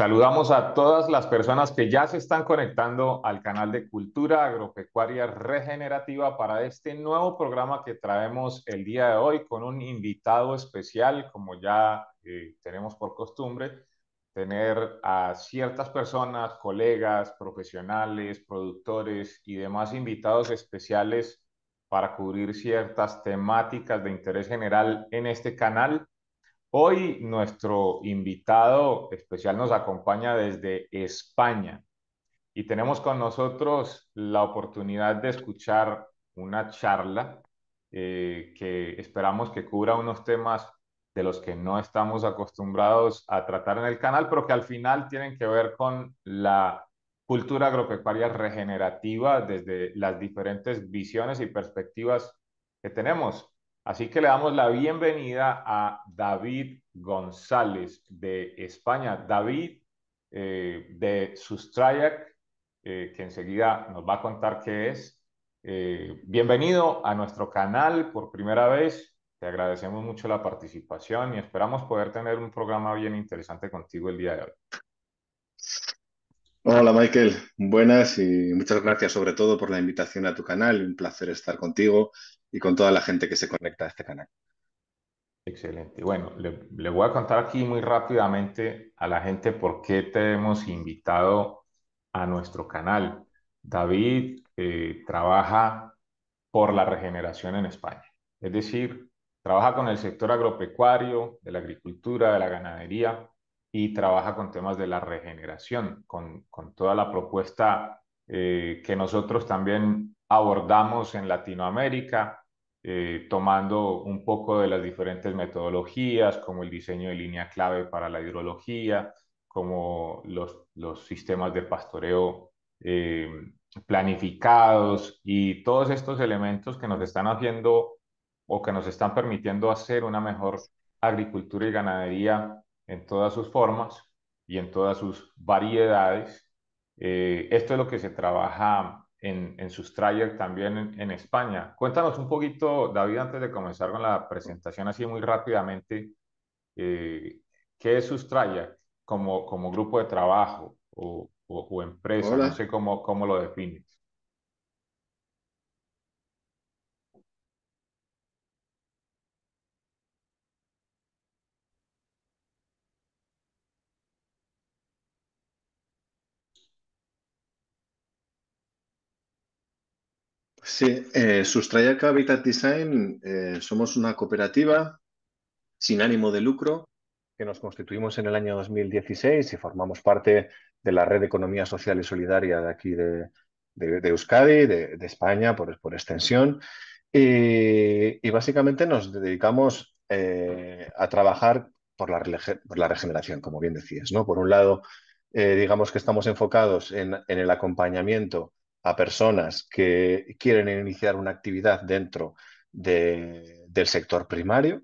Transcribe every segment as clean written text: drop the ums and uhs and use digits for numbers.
Saludamos a todas las personas que ya se están conectando al canal de Cultura Agropecuaria Regenerativa para este nuevo programa que traemos el día de hoy con un invitado especial, como ya tenemos por costumbre, tener a ciertas personas, colegas, profesionales, productores y demás invitados especiales para cubrir ciertas temáticas de interés general en este canal. Hoy nuestro invitado especial nos acompaña desde España y tenemos con nosotros la oportunidad de escuchar una charla que esperamos que cubra unos temas de los que no estamos acostumbrados a tratar en el canal, pero que al final tienen que ver con la cultura agropecuaria regenerativa desde las diferentes visiones y perspectivas que tenemos. Así que le damos la bienvenida a David González de España. David, de Sustrayac, que enseguida nos va a contar qué es. Bienvenido a nuestro canal por primera vez. Te agradecemos mucho la participación y esperamos poder tener un programa bien interesante contigo el día de hoy. Hola Michael, buenas y muchas gracias sobre todo por la invitación a tu canal. Un placer estar contigo y con toda la gente que se conecta a este canal. Excelente. Bueno, le voy a contar aquí muy rápidamente a la gente por qué te hemos invitado a nuestro canal. David trabaja por la regeneración en España, es decir, trabaja con el sector agropecuario, de la agricultura, de la ganadería y trabaja con temas de la regeneración, con toda la propuesta que nosotros también abordamos en Latinoamérica, tomando un poco de las diferentes metodologías, como el diseño de línea clave para la hidrología, como los sistemas de pastoreo planificados y todos estos elementos que nos están haciendo o que nos están permitiendo hacer una mejor agricultura y ganadería en todas sus formas y en todas sus variedades. Esto es lo que se trabaja en Sustrayer también en España. Cuéntanos un poquito, David, antes de comenzar con la presentación, así muy rápidamente, eh, ¿qué es Sustrayer como grupo de trabajo o empresa? No Hola. sé cómo lo defines. Sí, Sustrayac Habitat Design, somos una cooperativa sin ánimo de lucro que nos constituimos en el año 2016 y formamos parte de la red de economía social y solidaria de aquí de Euskadi, de España por extensión. Y básicamente nos dedicamos a trabajar por la regeneración, como bien decías, ¿no? Por un lado, digamos que estamos enfocados en el acompañamiento a personas que quieren iniciar una actividad dentro del sector primario.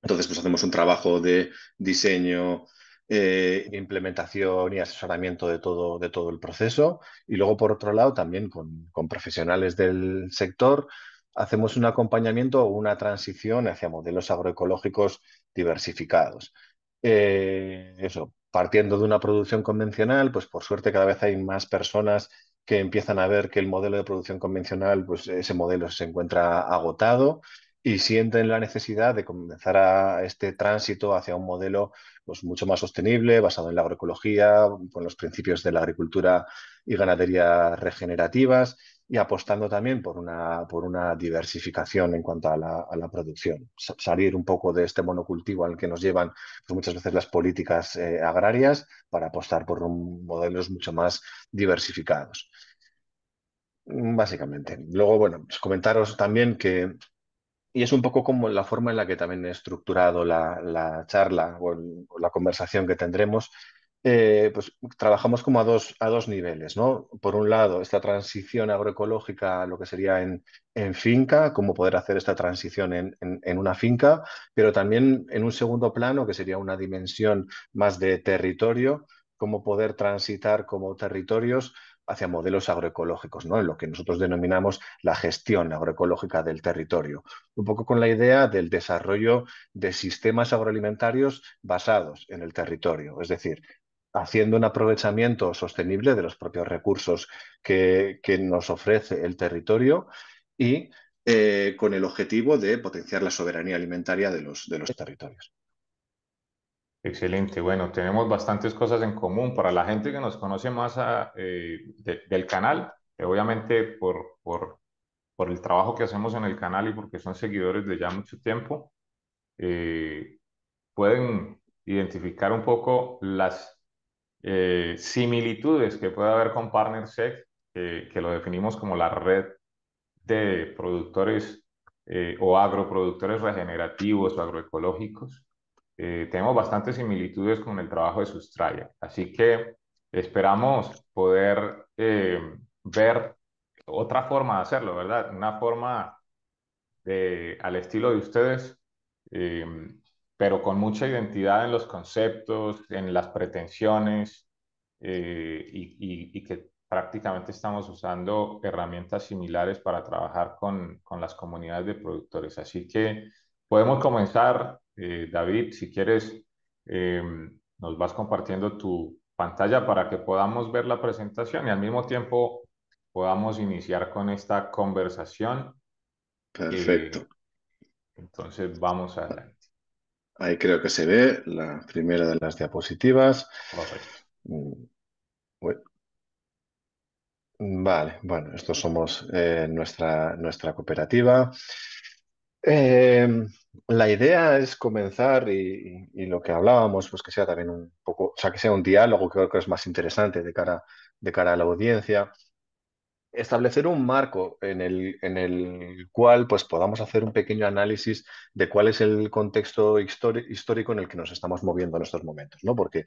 Entonces, pues hacemos un trabajo de diseño, implementación y asesoramiento de todo el proceso. Y luego, por otro lado, también con profesionales del sector, hacemos un acompañamiento o una transición hacia modelos agroecológicos diversificados. Eso, partiendo de una producción convencional, pues por suerte cada vez hay más personas que empiezan a ver que el modelo de producción convencional, pues ese modelo se encuentra agotado y sienten la necesidad de comenzar a este tránsito hacia un modelo pues, mucho más sostenible, basado en la agroecología, con los principios de la agricultura y ganadería regenerativas y apostando también por una diversificación en cuanto a a la producción. Salir un poco de este monocultivo al que nos llevan pues, muchas veces las políticas agrarias para apostar por modelos mucho más diversificados. Básicamente. Luego, bueno, pues comentaros también que y es un poco como la forma en la que también he estructurado la charla o la conversación que tendremos. Pues trabajamos como a dos niveles, ¿no? Por un lado, esta transición agroecológica, lo que sería en finca, cómo poder hacer esta transición en una finca, pero también en un segundo plano, que sería una dimensión más de territorio, cómo poder transitar como territorios hacia modelos agroecológicos, ¿no? En lo que nosotros denominamos la gestión agroecológica del territorio un poco con la idea del desarrollo de sistemas agroalimentarios basados en el territorio. Es decir, haciendo un aprovechamiento sostenible de los propios recursos que nos ofrece el territorio y con el objetivo de potenciar la soberanía alimentaria de los territorios. Excelente. Bueno, tenemos bastantes cosas en común. Para la gente que nos conoce más del canal, obviamente por el trabajo que hacemos en el canal y porque son seguidores de ya mucho tiempo, eh, pueden identificar un poco las similitudes que puede haber con PartnerSec, que lo definimos como la red de productores o agroproductores regenerativos o agroecológicos. Tenemos bastantes similitudes con el trabajo de Sustraya, así que esperamos poder ver otra forma de hacerlo, ¿verdad? Una forma al estilo de ustedes, eh, pero con mucha identidad en los conceptos, en las pretensiones, y que prácticamente estamos usando herramientas similares para trabajar con las comunidades de productores. Así que podemos comenzar, David, si quieres, eh, nos vas compartiendo tu pantalla para que podamos ver la presentación y al mismo tiempo podamos iniciar con esta conversación. Perfecto. Eh, entonces vamos adelante. Ahí creo que se ve la primera de las diapositivas. Correcto. Mm, uy, Vale, bueno, estos somos nuestra cooperativa. Eh, la idea es comenzar y lo que hablábamos, pues que sea también un poco, o sea, que sea un diálogo, creo que es más interesante de cara a la audiencia. Establecer un marco en el cual pues, podamos hacer un pequeño análisis de cuál es el contexto histórico en el que nos estamos moviendo en estos momentos, ¿no? Porque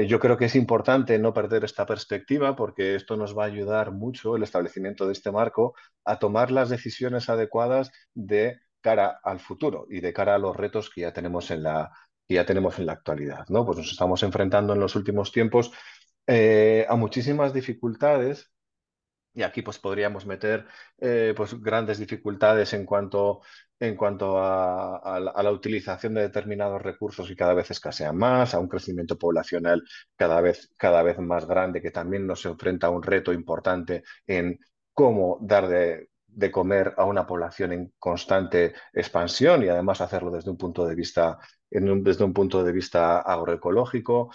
yo creo que es importante no perder esta perspectiva porque esto nos va a ayudar mucho, el establecimiento de este marco, a tomar las decisiones adecuadas de cara al futuro y de cara a los retos que ya tenemos que ya tenemos en la actualidad, ¿no? Pues nos estamos enfrentando en los últimos tiempos a muchísimas dificultades y aquí pues podríamos meter pues grandes dificultades en cuanto a la utilización de determinados recursos que cada vez escasean más, a un crecimiento poblacional cada vez más grande que también nos enfrenta a un reto importante en cómo dar de comer a una población en constante expansión y además hacerlo desde un punto de vista, desde un punto de vista agroecológico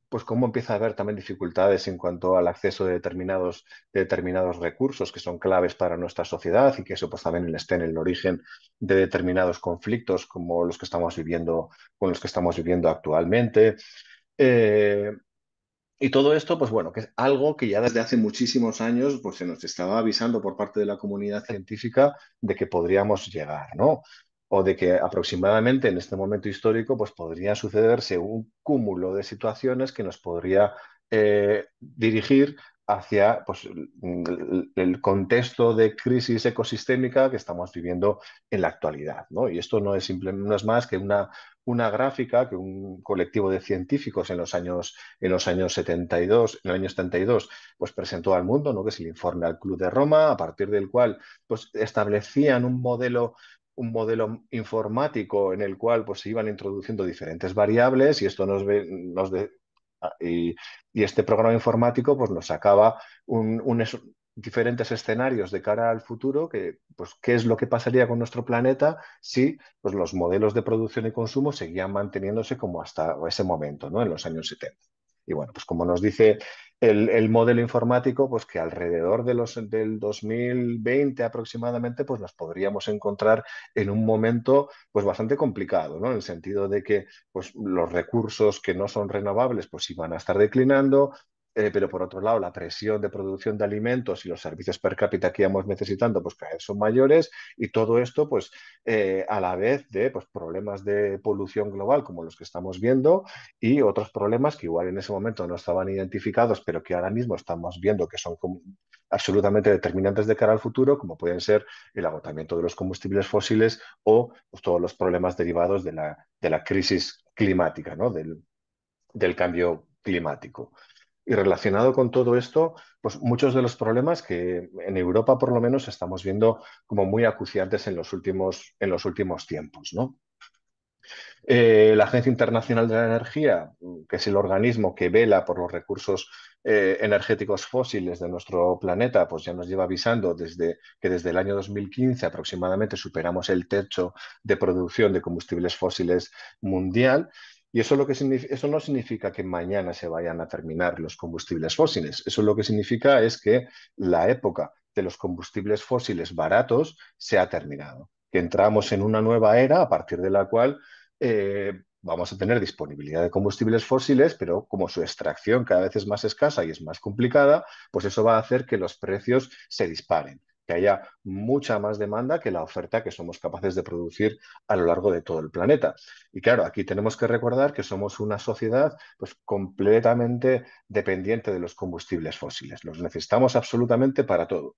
pues cómo empieza a haber también dificultades en cuanto al acceso de determinados recursos que son claves para nuestra sociedad y que eso pues también esté en el origen de determinados conflictos como los que estamos viviendo, con los que estamos viviendo actualmente. Eh, y todo esto, pues bueno, que es algo que ya desde hace muchísimos años pues se nos estaba avisando por parte de la comunidad científica de que podríamos llegar, ¿no? O de que aproximadamente en este momento histórico pues podría sucederse un cúmulo de situaciones que nos podría dirigir hacia pues, el contexto de crisis ecosistémica que estamos viviendo en la actualidad, ¿no? Y esto no es, no es más que una gráfica que un colectivo de científicos en los años 72, en el año 72, pues presentó al mundo, ¿no? Que es el informe al Club de Roma, a partir del cual pues, establecían un modelo informático en el cual pues, se iban introduciendo diferentes variables y esto y, y este programa informático pues, nos sacaba diferentes escenarios de cara al futuro, que, pues, qué es lo que pasaría con nuestro planeta si pues, los modelos de producción y consumo seguían manteniéndose como hasta ese momento, ¿no? En los años 70. Y bueno, pues como nos dice el modelo informático, pues que alrededor del 2020 aproximadamente, pues nos podríamos encontrar en un momento pues bastante complicado, ¿no? En el sentido de que pues, los recursos que no son renovables pues iban a estar declinando, pero por otro lado, la presión de producción de alimentos y los servicios per cápita que íbamos necesitando, pues cada vez son mayores y todo esto, pues a la vez de pues, problemas de polución global como los que estamos viendo y otros problemas que igual en ese momento no estaban identificados, pero que ahora mismo estamos viendo que son absolutamente determinantes de cara al futuro, como pueden ser el agotamiento de los combustibles fósiles o pues, todos los problemas derivados de la crisis climática, ¿no? Del cambio climático. Y relacionado con todo esto, pues muchos de los problemas que en Europa por lo menos estamos viendo como muy acuciantes en los últimos tiempos, ¿no? La Agencia Internacional de la Energía, que es el organismo que vela por los recursos energéticos fósiles de nuestro planeta, pues ya nos lleva avisando desde el año 2015 aproximadamente superamos el techo de producción de combustibles fósiles mundial. Y eso no significa que mañana se vayan a terminar los combustibles fósiles. Eso lo que significa es que la época de los combustibles fósiles baratos se ha terminado, que entramos en una nueva era a partir de la cual vamos a tener disponibilidad de combustibles fósiles, pero como su extracción cada vez es más escasa y es más complicada, pues eso va a hacer que los precios se disparen, que haya mucha más demanda que la oferta que somos capaces de producir a lo largo de todo el planeta. Y claro, aquí tenemos que recordar que somos una sociedad pues completamente dependiente de los combustibles fósiles. Los necesitamos absolutamente para todo.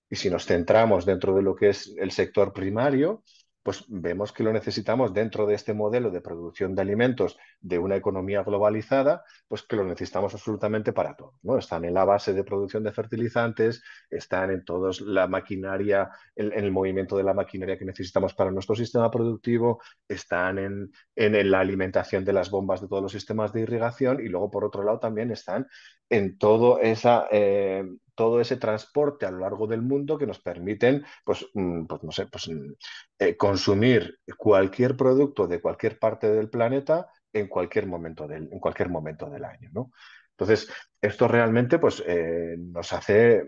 Y si nos centramos dentro de lo que es el sector primario, pues vemos que lo necesitamos dentro de este modelo de producción de alimentos de una economía globalizada, pues que lo necesitamos absolutamente para todo, ¿no? Están en la base de producción de fertilizantes, están en toda la maquinaria, en el movimiento de la maquinaria que necesitamos para nuestro sistema productivo, están en la alimentación de las bombas de todos los sistemas de irrigación y luego, por otro lado, también están en todo ese transporte a lo largo del mundo que nos permiten, pues, pues no sé, pues, consumir cualquier producto de cualquier parte del planeta en cualquier momento del año, ¿no? Entonces, esto realmente pues, nos hace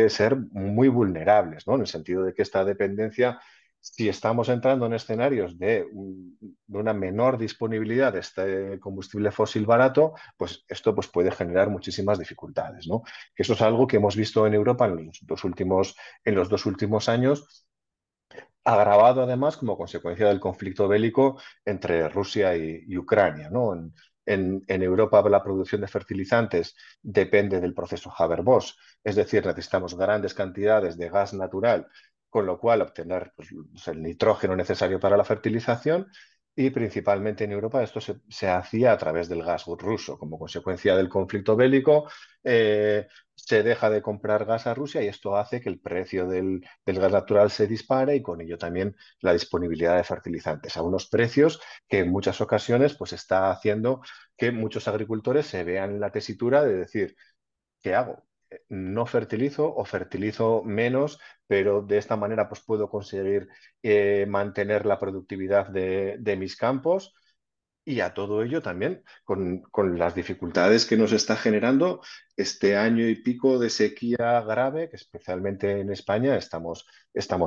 ser muy vulnerables, ¿no? En el sentido de que esta dependencia, si estamos entrando en escenarios de una menor disponibilidad de este combustible fósil barato, pues esto pues, puede generar muchísimas dificultades, ¿no? Que eso es algo que hemos visto en Europa en los dos últimos años, agravado además como consecuencia del conflicto bélico entre Rusia y Ucrania, ¿no? En Europa la producción de fertilizantes depende del proceso Haber-Bosch, es decir, necesitamos grandes cantidades de gas natural, con lo cual obtener pues, el nitrógeno necesario para la fertilización. Y principalmente en Europa esto se hacía a través del gas ruso. Como consecuencia del conflicto bélico, se deja de comprar gas a Rusia y esto hace que el precio del gas natural se dispare y con ello también la disponibilidad de fertilizantes a unos precios que en muchas ocasiones pues está haciendo que muchos agricultores se vean en la tesitura de decir, ¿qué hago? No fertilizo o fertilizo menos, pero de esta manera pues puedo conseguir mantener la productividad de mis campos y a todo ello también con las dificultades que nos está generando este año y pico de sequía grave que especialmente en España estamos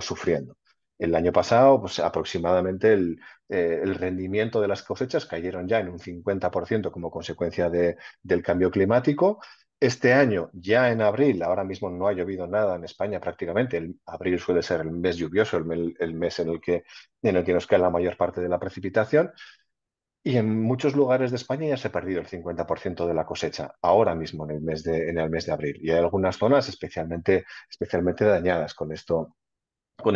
sufriendo. El año pasado, pues aproximadamente el rendimiento de las cosechas cayeron ya en un 50% como consecuencia del cambio climático. Este año, ya en abril, ahora mismo no ha llovido nada en España prácticamente. El abril suele ser el mes lluvioso, el mes en el que nos cae la mayor parte de la precipitación. Y en muchos lugares de España ya se ha perdido el 50% de la cosecha, ahora mismo en el mes de abril. Y hay algunas zonas especialmente dañadas con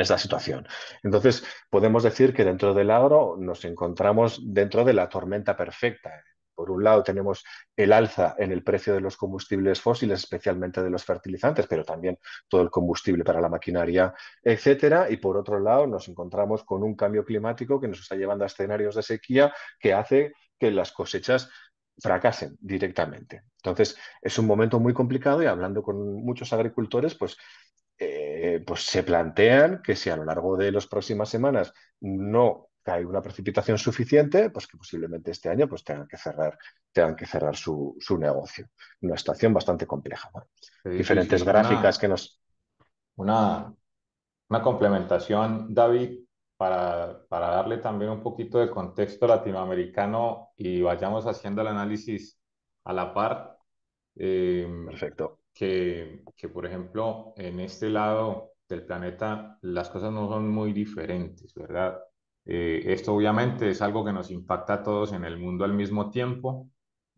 esta situación. Entonces, podemos decir que dentro del agro nos encontramos dentro de la tormenta perfecta. Por un lado, tenemos el alza en el precio de los combustibles fósiles, especialmente de los fertilizantes, pero también todo el combustible para la maquinaria, etcétera. Y por otro lado, nos encontramos con un cambio climático que nos está llevando a escenarios de sequía que hace que las cosechas fracasen directamente. Entonces, es un momento muy complicado y hablando con muchos agricultores, pues se plantean que si a lo largo de las próximas semanas no cae una precipitación suficiente, pues que posiblemente este año pues tengan que cerrar su negocio. Una situación bastante compleja. Bueno, Qué diferentes difícil. gráficas que nos... Una, una complementación, David, para darle también un poquito de contexto latinoamericano y vayamos haciendo el análisis a la par. eh, Perfecto. por ejemplo, en este lado del planeta las cosas no son muy diferentes, ¿verdad? Esto obviamente es algo que nos impacta a todos en el mundo al mismo tiempo,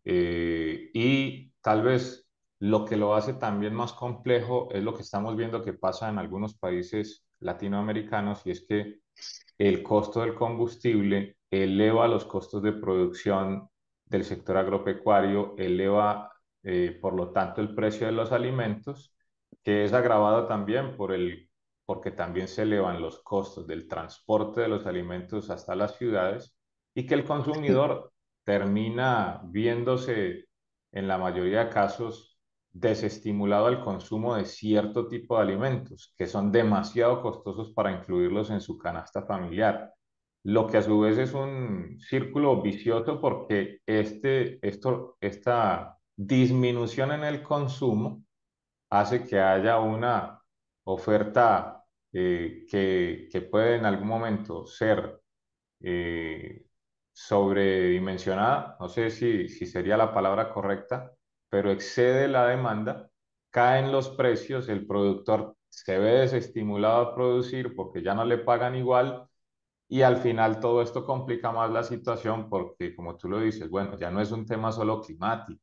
y tal vez lo que lo hace también más complejo es lo que estamos viendo que pasa en algunos países latinoamericanos, y es que el costo del combustible eleva los costos de producción del sector agropecuario, eleva por lo tanto el precio de los alimentos, que es agravado también porque también se elevan los costos del transporte de los alimentos hasta las ciudades. y que el consumidor termina viéndose, en la mayoría de casos, desestimulado al consumo de cierto tipo de alimentos que son demasiado costosos para incluirlos en su canasta familiar. Lo que a su vez es un círculo vicioso porque esta disminución en el consumo hace que haya una oferta que puede en algún momento ser eh, sobredimensionada, no sé si sería la palabra correcta, pero excede la demanda, caen los precios, el productor se ve desestimulado a producir porque ya no le pagan igual y al final todo esto complica más la situación porque, como tú lo dices, bueno, ya no es un tema solo climático,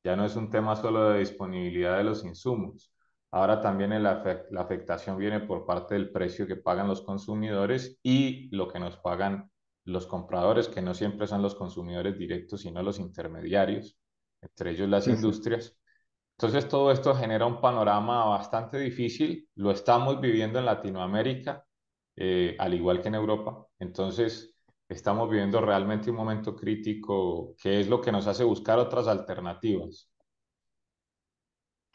ya no es un tema solo de disponibilidad de los insumos. Ahora también la afectación viene por parte del precio que pagan los consumidores y lo que nos pagan los compradores, que no siempre son los consumidores directos, sino los intermediarios, entre ellos las Ujú. industrias. Entonces todo esto genera un panorama bastante difícil, lo estamos viviendo en Latinoamérica, al igual que en Europa. Entonces estamos viviendo realmente un momento crítico que es lo que nos hace buscar otras alternativas.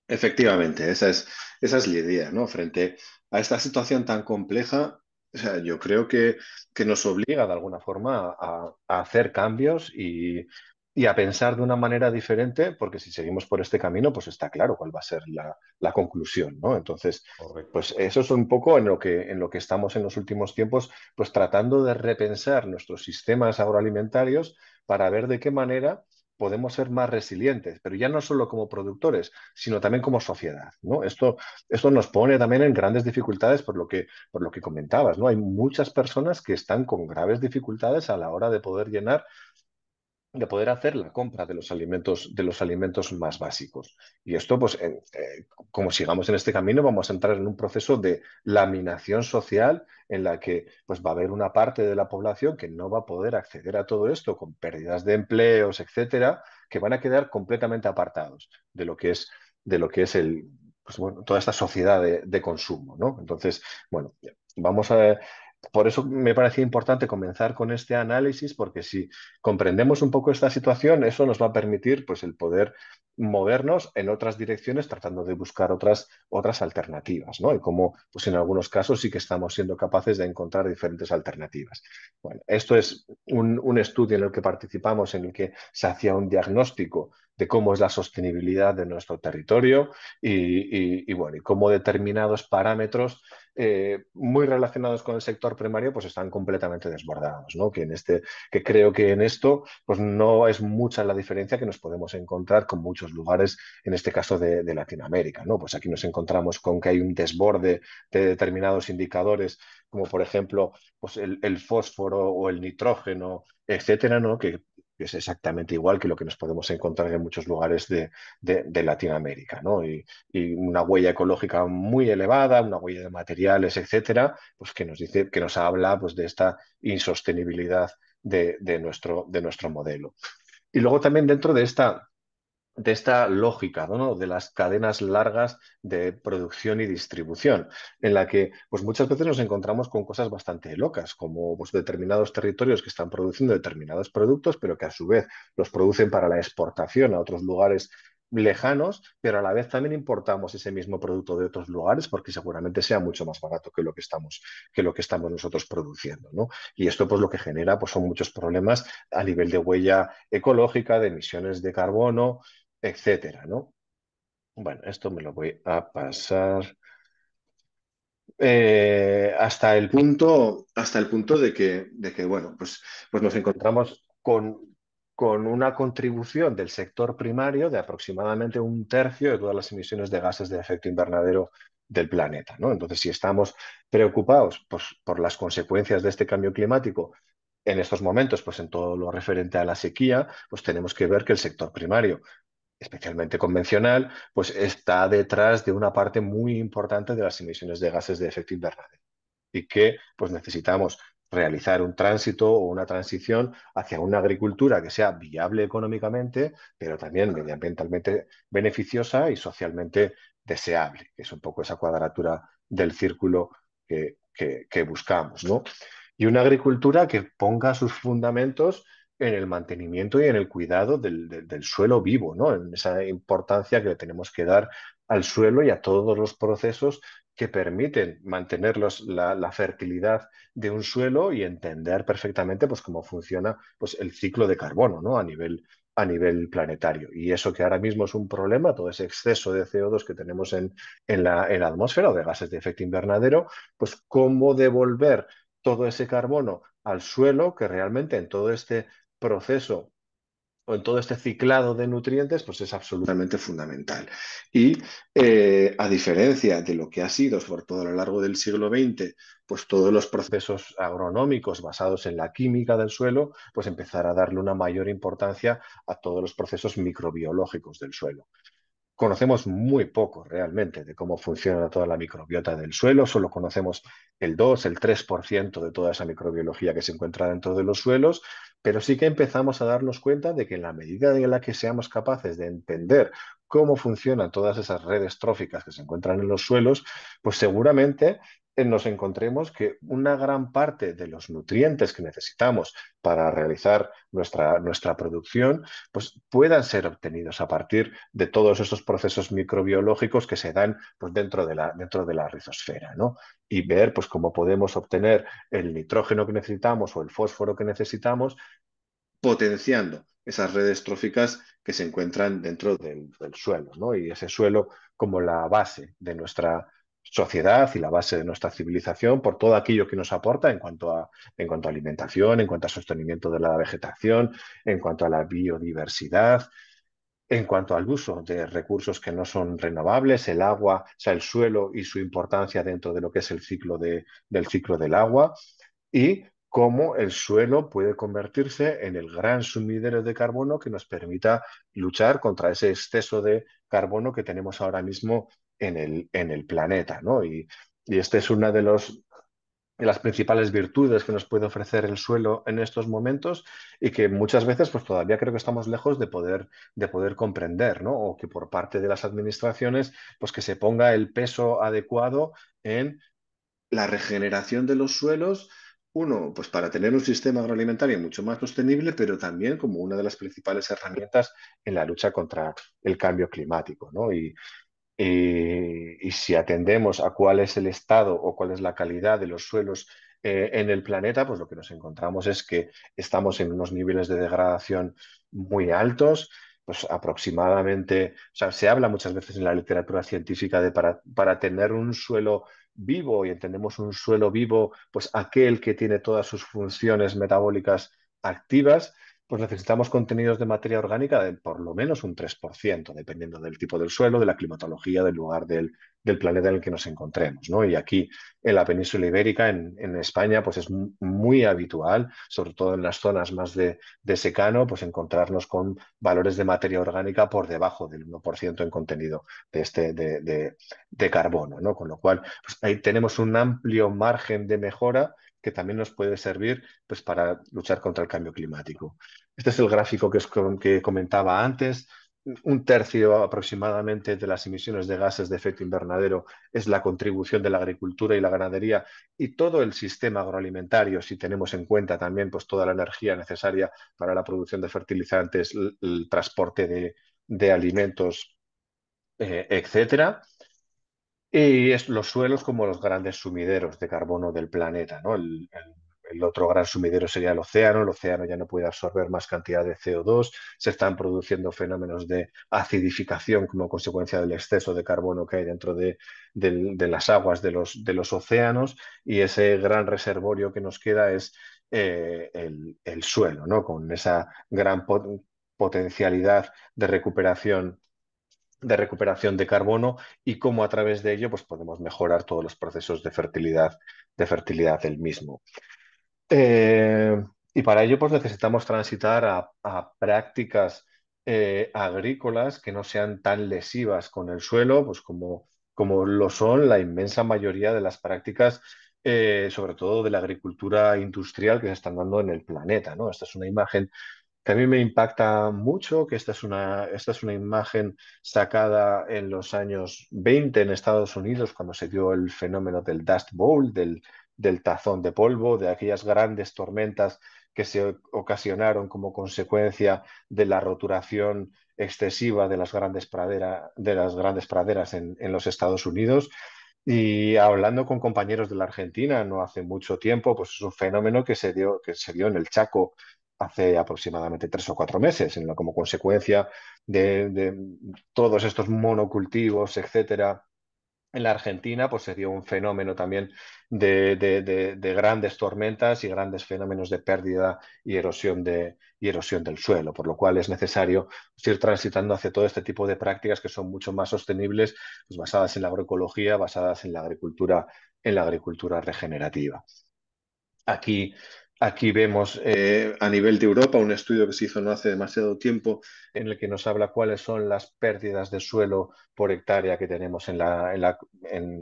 Efectivamente, esa es la idea, ¿no? Frente a esta situación tan compleja, o sea, yo creo que nos obliga de alguna forma a hacer cambios y a pensar de una manera diferente, porque si seguimos por este camino, pues está claro cuál va a ser la conclusión, ¿no? Entonces, Correcto. pues eso es un poco en lo que estamos en los últimos tiempos, pues tratando de repensar nuestros sistemas agroalimentarios para ver de qué manera podemos ser más resilientes, pero ya no solo como productores, sino también como sociedad, ¿no? Esto nos pone también en grandes dificultades por lo que comentabas, ¿no? Hay muchas personas que están con graves dificultades a la hora de poder llenar, de poder hacer la compra de los alimentos más básicos. Y esto, pues, como sigamos en este camino, vamos a entrar en un proceso de laminación social en la que, pues, va a haber una parte de la población que no va a poder acceder a todo esto con pérdidas de empleos, etcétera, que van a quedar completamente apartados de lo que es pues, bueno, toda esta sociedad de consumo, ¿no? Entonces, bueno, vamos a, por eso me parecía importante comenzar con este análisis, porque si comprendemos un poco esta situación, eso nos va a permitir pues, el poder movernos en otras direcciones tratando de buscar otras alternativas, ¿no? Y cómo, pues en algunos casos sí que estamos siendo capaces de encontrar diferentes alternativas. Bueno, esto es un estudio en el que participamos, en el que se hacía un diagnóstico de cómo es la sostenibilidad de nuestro territorio y bueno, y cómo determinados parámetros muy relacionados con el sector primario pues están completamente desbordados, ¿no? Que creo que en esto pues no es mucha la diferencia que nos podemos encontrar con muchos lugares, en este caso de Latinoamérica, ¿no? Pues aquí nos encontramos con que hay un desborde de determinados indicadores, como por ejemplo pues el fósforo o el nitrógeno, etcétera, ¿no? Que es exactamente igual que lo que nos podemos encontrar en muchos lugares de Latinoamérica, ¿no? Y una huella ecológica muy elevada, una huella de materiales, etcétera, pues que nos dice, que nos habla pues de esta insostenibilidad de nuestro modelo. Y luego también dentro de esta lógica, ¿no? De las cadenas largas de producción y distribución, en la que pues muchas veces nos encontramos con cosas bastante locas, como pues, determinados territorios que están produciendo determinados productos, pero que a su vez los producen para la exportación a otros lugares lejanos, pero a la vez también importamos ese mismo producto de otros lugares porque seguramente sea mucho más barato que lo que estamos nosotros produciendo, ¿no? Y esto pues lo que genera pues son muchos problemas a nivel de huella ecológica, de emisiones de carbono, etcétera, ¿no? Bueno, esto me lo voy a pasar hasta el punto de que bueno, pues nos encontramos con una contribución del sector primario de aproximadamente un tercio de todas las emisiones de gases de efecto invernadero del planeta, ¿no? Entonces, si estamos preocupados pues, por las consecuencias de este cambio climático en estos momentos, pues en todo lo referente a la sequía, pues tenemos que ver que el sector primario especialmente convencional, pues está detrás de una parte muy importante de las emisiones de gases de efecto invernadero y que pues necesitamos realizar un tránsito o una transición hacia una agricultura que sea viable económicamente, pero también medioambientalmente beneficiosa y socialmente deseable, que es un poco esa cuadratura del círculo que buscamos, ¿no? y una agricultura que ponga sus fundamentos en el mantenimiento y en el cuidado del suelo vivo, ¿no? En esa importancia que le tenemos que dar al suelo y a todos los procesos que permiten mantener la fertilidad de un suelo y entender perfectamente pues, cómo funciona pues, el ciclo de carbono, ¿no? A nivel planetario. Y eso que ahora mismo es un problema, todo ese exceso de CO2 que tenemos en la atmósfera o de gases de efecto invernadero, pues cómo devolver todo ese carbono al suelo que realmente en todo este proceso o en todo este ciclado de nutrientes, pues es absolutamente fundamental. Y a diferencia de lo que ha sido, sobre todo a lo largo del siglo XX, pues todos los procesos agronómicos basados en la química del suelo, pues empezar a darle una mayor importancia a todos los procesos microbiológicos del suelo. Conocemos muy poco realmente de cómo funciona toda la microbiota del suelo, solo conocemos el 2, el 3% de toda esa microbiología que se encuentra dentro de los suelos, pero sí que empezamos a darnos cuenta de que en la medida en la que seamos capaces de entender cómo funcionan todas esas redes tróficas que se encuentran en los suelos, pues seguramente nos encontremos que una gran parte de los nutrientes que necesitamos para realizar nuestra producción pues puedan ser obtenidos a partir de todos esos procesos microbiológicos que se dan pues, dentro de la rizosfera, ¿no? Y ver pues, cómo podemos obtener el nitrógeno que necesitamos o el fósforo que necesitamos, potenciando esas redes tróficas que se encuentran dentro del suelo, ¿no? Y ese suelo como la base de nuestra sociedad y la base de nuestra civilización por todo aquello que nos aporta en cuanto a alimentación, en cuanto a sostenimiento de la vegetación, en cuanto a la biodiversidad, en cuanto al uso de recursos que no son renovables, el agua, o sea, el suelo y su importancia dentro de lo que es el del ciclo del agua, y cómo el suelo puede convertirse en el gran sumidero de carbono que nos permita luchar contra ese exceso de carbono que tenemos ahora mismo en el planeta, ¿no? Y este es uno de las principales virtudes que nos puede ofrecer el suelo en estos momentos y que muchas veces pues todavía creo que estamos lejos de poder comprender, ¿no? O que por parte de las administraciones pues que se ponga el peso adecuado en la regeneración de los suelos, uno, pues para tener un sistema agroalimentario mucho más sostenible, pero también como una de las principales herramientas en la lucha contra el cambio climático, ¿no? Y si atendemos a cuál es el estado o cuál es la calidad de los suelos en el planeta, pues lo que nos encontramos es que estamos en unos niveles de degradación muy altos, pues aproximadamente, o sea, se habla muchas veces en la literatura científica de para tener un suelo vivo, y entendemos un suelo vivo, pues aquel que tiene todas sus funciones metabólicas activas, pues necesitamos contenidos de materia orgánica de por lo menos un 3%, dependiendo del tipo del suelo, de la climatología, del lugar del planeta en el que nos encontremos, ¿no? Y aquí en la península ibérica, en España, pues es muy habitual, sobre todo en las zonas más de secano, pues encontrarnos con valores de materia orgánica por debajo del 1% en contenido de carbono, ¿no? Con lo cual, pues ahí tenemos un amplio margen de mejora que también nos puede servir pues, para luchar contra el cambio climático. Este es el gráfico que comentaba antes. Un tercio aproximadamente de las emisiones de gases de efecto invernadero es la contribución de la agricultura y la ganadería y todo el sistema agroalimentario, si tenemos en cuenta también pues, toda la energía necesaria para la producción de fertilizantes, el transporte de alimentos, etcétera. Y es los suelos como los grandes sumideros de carbono del planeta, ¿no? El otro gran sumidero sería el océano ya no puede absorber más cantidad de CO2, se están produciendo fenómenos de acidificación como consecuencia del exceso de carbono que hay dentro de las aguas de los océanos, y ese gran reservorio que nos queda es el suelo, ¿no? Con esa gran potencialidad de recuperación de carbono y cómo a través de ello pues, podemos mejorar todos los procesos de fertilidad del mismo. Eh, y para ello pues, necesitamos transitar a prácticas agrícolas que no sean tan lesivas con el suelo, pues como lo son la inmensa mayoría de las prácticas, sobre todo de la agricultura industrial que se están dando en el planeta, ¿no? Esta es una imagen que a mí me impacta mucho, que esta es una imagen sacada en los años 20 en Estados Unidos, cuando se dio el fenómeno del Dust Bowl, del tazón de polvo, de aquellas grandes tormentas que se ocasionaron como consecuencia de la roturación excesiva de las grandes praderas en los Estados Unidos. Y hablando con compañeros de la Argentina no hace mucho tiempo, pues es un fenómeno que se dio en el Chaco hace aproximadamente 3 o 4 meses, como consecuencia de todos estos monocultivos, etcétera. En la Argentina, pues se dio un fenómeno también de grandes tormentas y grandes fenómenos de pérdida y erosión del suelo, por lo cual es necesario ir transitando hacia todo este tipo de prácticas que son mucho más sostenibles, pues basadas en la agroecología, basadas en la agricultura regenerativa. Aquí, aquí vemos a nivel de Europa un estudio que se hizo no hace demasiado tiempo en el que nos habla cuáles son las pérdidas de suelo por hectárea que tenemos en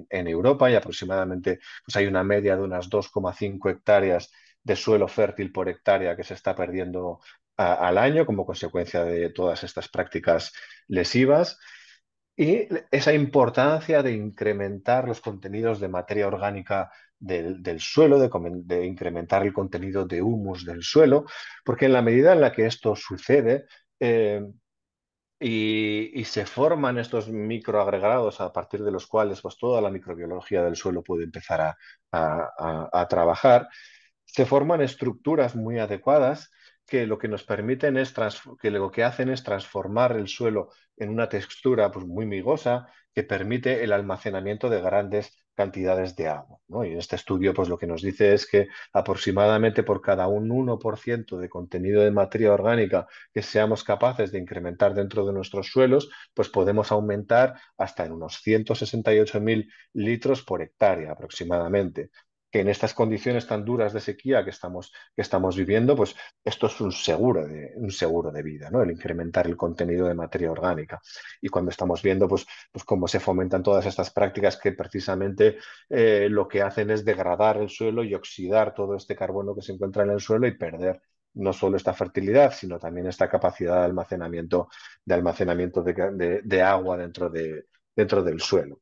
Europa, y aproximadamente pues hay una media de unas 2,5 hectáreas de suelo fértil por hectárea que se está perdiendo al año como consecuencia de todas estas prácticas lesivas. Y esa importancia de incrementar los contenidos de materia orgánica del suelo, de incrementar el contenido de humus del suelo, porque en la medida en la que esto sucede y se forman estos microagregados a partir de los cuales pues, toda la microbiología del suelo puede empezar a trabajar, se forman estructuras muy adecuadas que lo que nos permiten que lo que hacen es transformar el suelo en una textura pues, muy migosa que permite el almacenamiento de grandes cantidades de agua, ¿no? Y en este estudio pues lo que nos dice es que aproximadamente por cada un 1% de contenido de materia orgánica que seamos capaces de incrementar dentro de nuestros suelos, pues podemos aumentar hasta en unos 168.000 litros por hectárea aproximadamente, que en estas condiciones tan duras de sequía que estamos viviendo, pues esto es un seguro de vida, ¿no? El incrementar el contenido de materia orgánica. Y cuando estamos viendo pues cómo se fomentan todas estas prácticas que precisamente lo que hacen es degradar el suelo y oxidar todo este carbono que se encuentra en el suelo y perder no solo esta fertilidad, sino también esta capacidad de almacenamiento de agua dentro del suelo.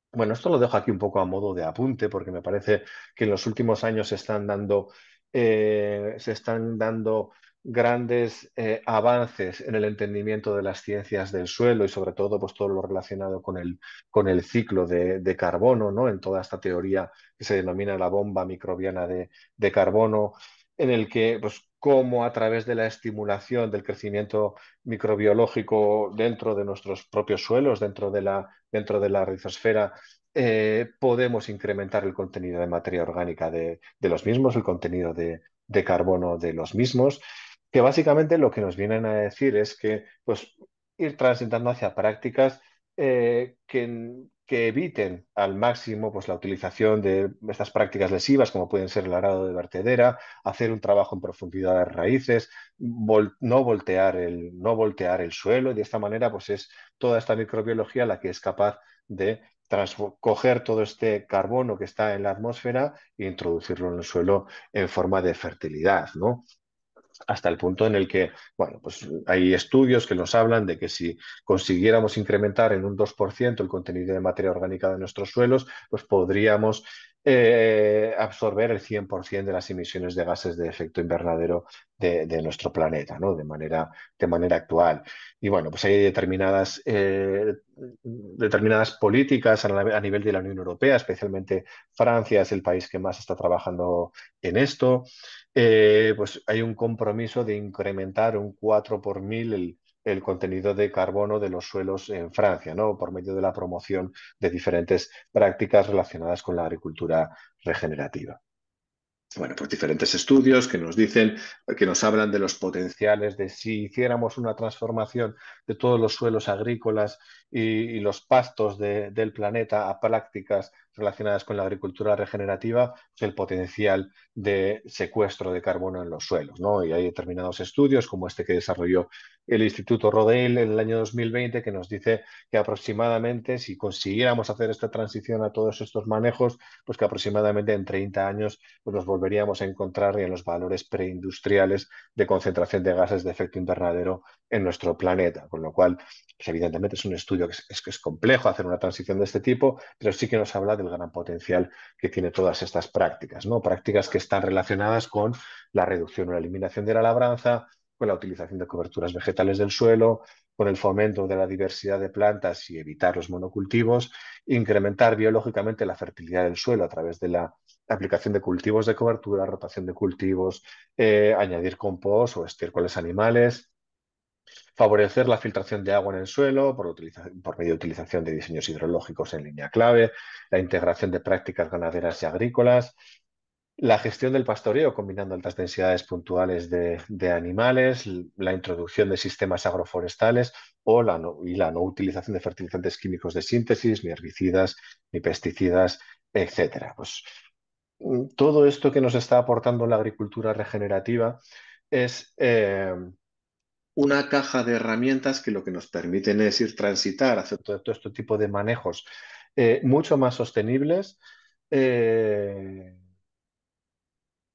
Bueno, esto lo dejo aquí un poco a modo de apunte porque me parece que en los últimos años se están dando grandes avances en el entendimiento de las ciencias del suelo y sobre todo pues todo lo relacionado con el ciclo de carbono, ¿no? En toda esta teoría que se denomina la bomba microbiana de carbono, en el que pues cómo a través de la estimulación del crecimiento microbiológico dentro de nuestros propios suelos, dentro de la rizosfera, podemos incrementar el contenido de materia orgánica de los mismos, el contenido de carbono de los mismos, que básicamente lo que nos vienen a decir es que pues, ir transitando hacia prácticas que eviten al máximo pues, la utilización de estas prácticas lesivas, como pueden ser el arado de vertedera, hacer un trabajo en profundidad de raíces, no voltear el suelo, y de esta manera pues, es toda esta microbiología la que es capaz de coger todo este carbono que está en la atmósfera e introducirlo en el suelo en forma de fertilidad, ¿no? Hasta el punto en el que, bueno, pues hay estudios que nos hablan de que si consiguiéramos incrementar en un 2% el contenido de materia orgánica de nuestros suelos, pues podríamos absorber el 100% de las emisiones de gases de efecto invernadero de nuestro planeta, ¿no? De manera actual. Y bueno, pues hay determinadas políticas a nivel de la Unión Europea, especialmente Francia es el país que más está trabajando en esto. Pues hay un compromiso de incrementar un 4 por mil el contenido de carbono de los suelos en Francia, ¿no? Por medio de la promoción de diferentes prácticas relacionadas con la agricultura regenerativa. Bueno, pues diferentes estudios que nos dicen, que nos hablan de los potenciales de si hiciéramos una transformación de todos los suelos agrícolas y los pastos del planeta a prácticas relacionadas con la agricultura regenerativa, pues el potencial de secuestro de carbono en los suelos, ¿no? Y hay determinados estudios, como este que desarrolló el Instituto Rodale en el año 2020, que nos dice que aproximadamente, si consiguiéramos hacer esta transición a todos estos manejos, pues que aproximadamente en 30 años pues nos volveríamos a encontrar en los valores preindustriales de concentración de gases de efecto invernadero en nuestro planeta, con lo cual, pues evidentemente es un estudio que es complejo hacer una transición de este tipo, pero sí que nos habla de del gran potencial que tiene todas estas prácticas, ¿no? Prácticas que están relacionadas con la reducción o la eliminación de la labranza, con la utilización de coberturas vegetales del suelo, con el fomento de la diversidad de plantas y evitar los monocultivos, incrementar biológicamente la fertilidad del suelo a través de la aplicación de cultivos de cobertura, rotación de cultivos, añadir compost o estiércoles animales, favorecer la filtración de agua en el suelo por medio de utilización de diseños hidrológicos en línea clave, la integración de prácticas ganaderas y agrícolas, la gestión del pastoreo combinando altas densidades puntuales de animales, la introducción de sistemas agroforestales y la no utilización de fertilizantes químicos de síntesis, ni herbicidas, ni pesticidas, etcétera. Pues, todo esto que nos está aportando la agricultura regenerativa es una caja de herramientas que lo que nos permiten es ir transitar, hacer todo este tipo de manejos mucho más sostenibles, eh,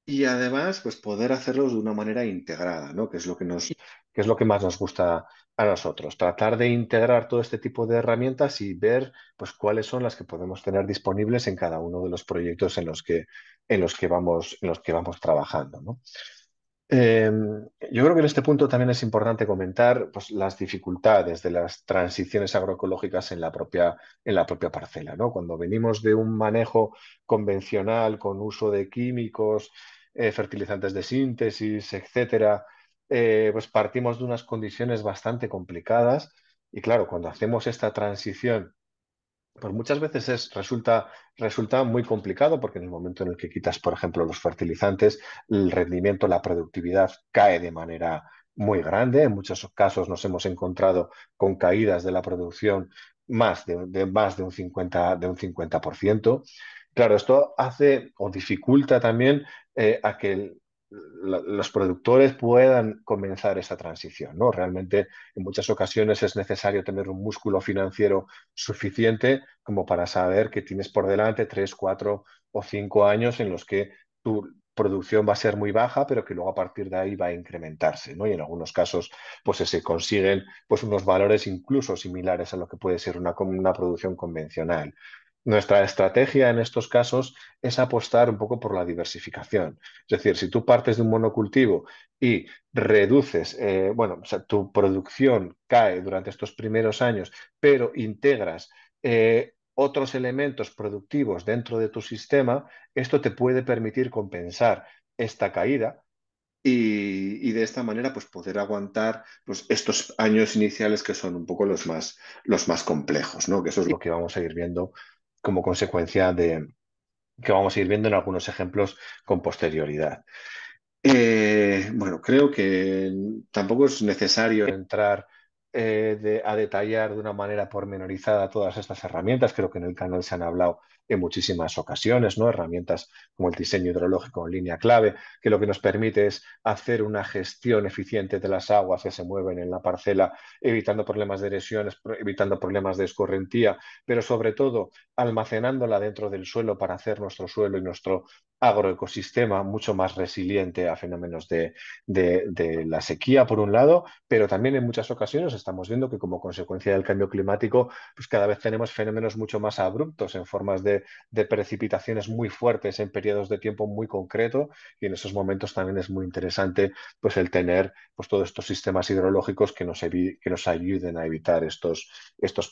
y además pues poder hacerlos de una manera integrada, ¿no? Que es lo que más nos gusta a nosotros. Tratar de integrar todo este tipo de herramientas y ver pues cuáles son las que podemos tener disponibles en cada uno de los proyectos en los que vamos trabajando, ¿no? Yo creo que en este punto también es importante comentar pues, las dificultades de las transiciones agroecológicas en la propia parcela, ¿no? Cuando venimos de un manejo convencional con uso de químicos, fertilizantes de síntesis, etcétera, pues partimos de unas condiciones bastante complicadas y claro, cuando hacemos esta transición pues muchas veces resulta muy complicado porque en el momento en el que quitas, por ejemplo, los fertilizantes, el rendimiento, la productividad cae de manera muy grande. En muchos casos nos hemos encontrado con caídas de la producción más de un 50%. Claro, esto hace o dificulta también a que los productores puedan comenzar esa transición, ¿no? Realmente en muchas ocasiones es necesario tener un músculo financiero suficiente como para saber que tienes por delante 3, 4 o 5 años en los que tu producción va a ser muy baja, pero que luego a partir de ahí va a incrementarse, ¿no? Y en algunos casos, pues se consiguen pues, unos valores incluso similares a lo que puede ser una producción convencional. Nuestra estrategia en estos casos es apostar un poco por la diversificación. Es decir, si tú partes de un monocultivo y reduces, bueno, o sea, tu producción cae durante estos primeros años, pero integras otros elementos productivos dentro de tu sistema, esto te puede permitir compensar esta caída y de esta manera pues poder aguantar pues, estos años iniciales que son un poco los más complejos, ¿no? Que eso es lo que vamos a ir viendo como consecuencia que vamos a ir viendo en algunos ejemplos con posterioridad. Bueno, creo que tampoco es necesario entrar a detallar de una manera pormenorizada todas estas herramientas. Creo que en el canal se han hablado en muchísimas ocasiones, ¿no? Herramientas como el diseño hidrológico en línea clave, que lo que nos permite es hacer una gestión eficiente de las aguas que se mueven en la parcela, evitando problemas de erosiones, evitando problemas de escorrentía, pero sobre todo almacenándola dentro del suelo para hacer nuestro suelo y nuestro agroecosistema mucho más resiliente a fenómenos de la sequía, por un lado, pero también en muchas ocasiones estamos viendo que como consecuencia del cambio climático, pues cada vez tenemos fenómenos mucho más abruptos en formas de precipitaciones muy fuertes en periodos de tiempo muy concreto y en esos momentos también es muy interesante pues el tener pues todos estos sistemas hidrológicos que nos ayuden a evitar estos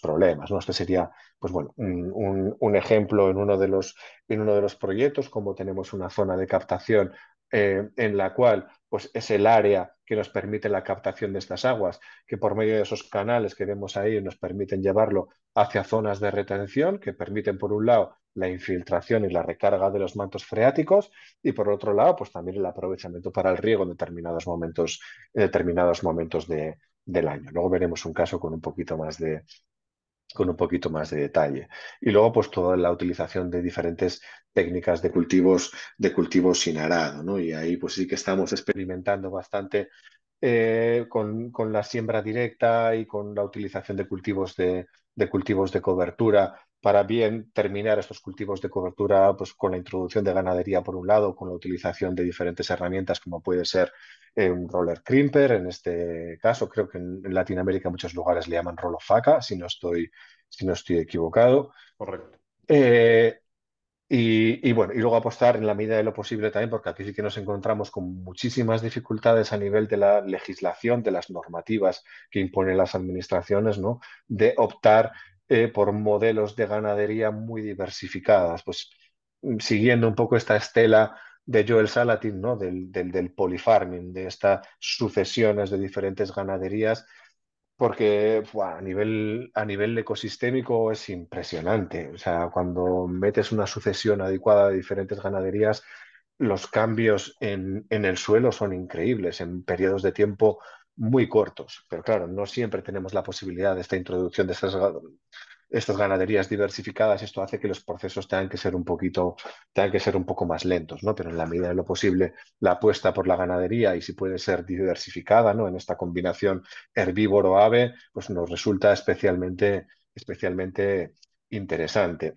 problemas, ¿no? Este sería pues bueno, un ejemplo en uno de los proyectos, como tenemos una zona de captación en la cual pues, es el área que nos permite la captación de estas aguas, que por medio de esos canales que vemos ahí nos permiten llevarlo hacia zonas de retención que permiten, por un lado, la infiltración y la recarga de los mantos freáticos y, por otro lado, pues también el aprovechamiento para el riego en determinados momentos del año. Luego veremos un caso con un poquito más de detalle. Y luego, pues toda la utilización de diferentes técnicas de cultivos sin arado, ¿no? Y ahí, pues sí que estamos experimentando bastante con la siembra directa y con la utilización de cultivos de cobertura para bien terminar estos cultivos de cobertura pues, con la introducción de ganadería por un lado, con la utilización de diferentes herramientas como puede ser un roller crimper, en este caso creo que en Latinoamérica en muchos lugares le llaman rolo faca, si no estoy equivocado. Correcto. Y bueno, y luego apostar en la medida de lo posible también, porque aquí sí que nos encontramos con muchísimas dificultades a nivel de la legislación, de las normativas que imponen las administraciones, ¿no? De optar por modelos de ganadería muy diversificadas, pues siguiendo un poco esta estela de Joel Salatin, ¿no? Del polyfarming, de estas sucesiones de diferentes ganaderías porque buah, a nivel ecosistémico es impresionante. O sea, cuando metes una sucesión adecuada de diferentes ganaderías, los cambios en el suelo son increíbles en periodos de tiempo muy cortos. Pero claro, no siempre tenemos la posibilidad de esta introducción de estas ganaderías diversificadas. Esto hace que los procesos tengan que ser un poco más lentos, ¿no? Pero en la medida de lo posible, la apuesta por la ganadería y si puede ser diversificada, ¿no? En esta combinación herbívoro-ave, pues nos resulta especialmente interesante.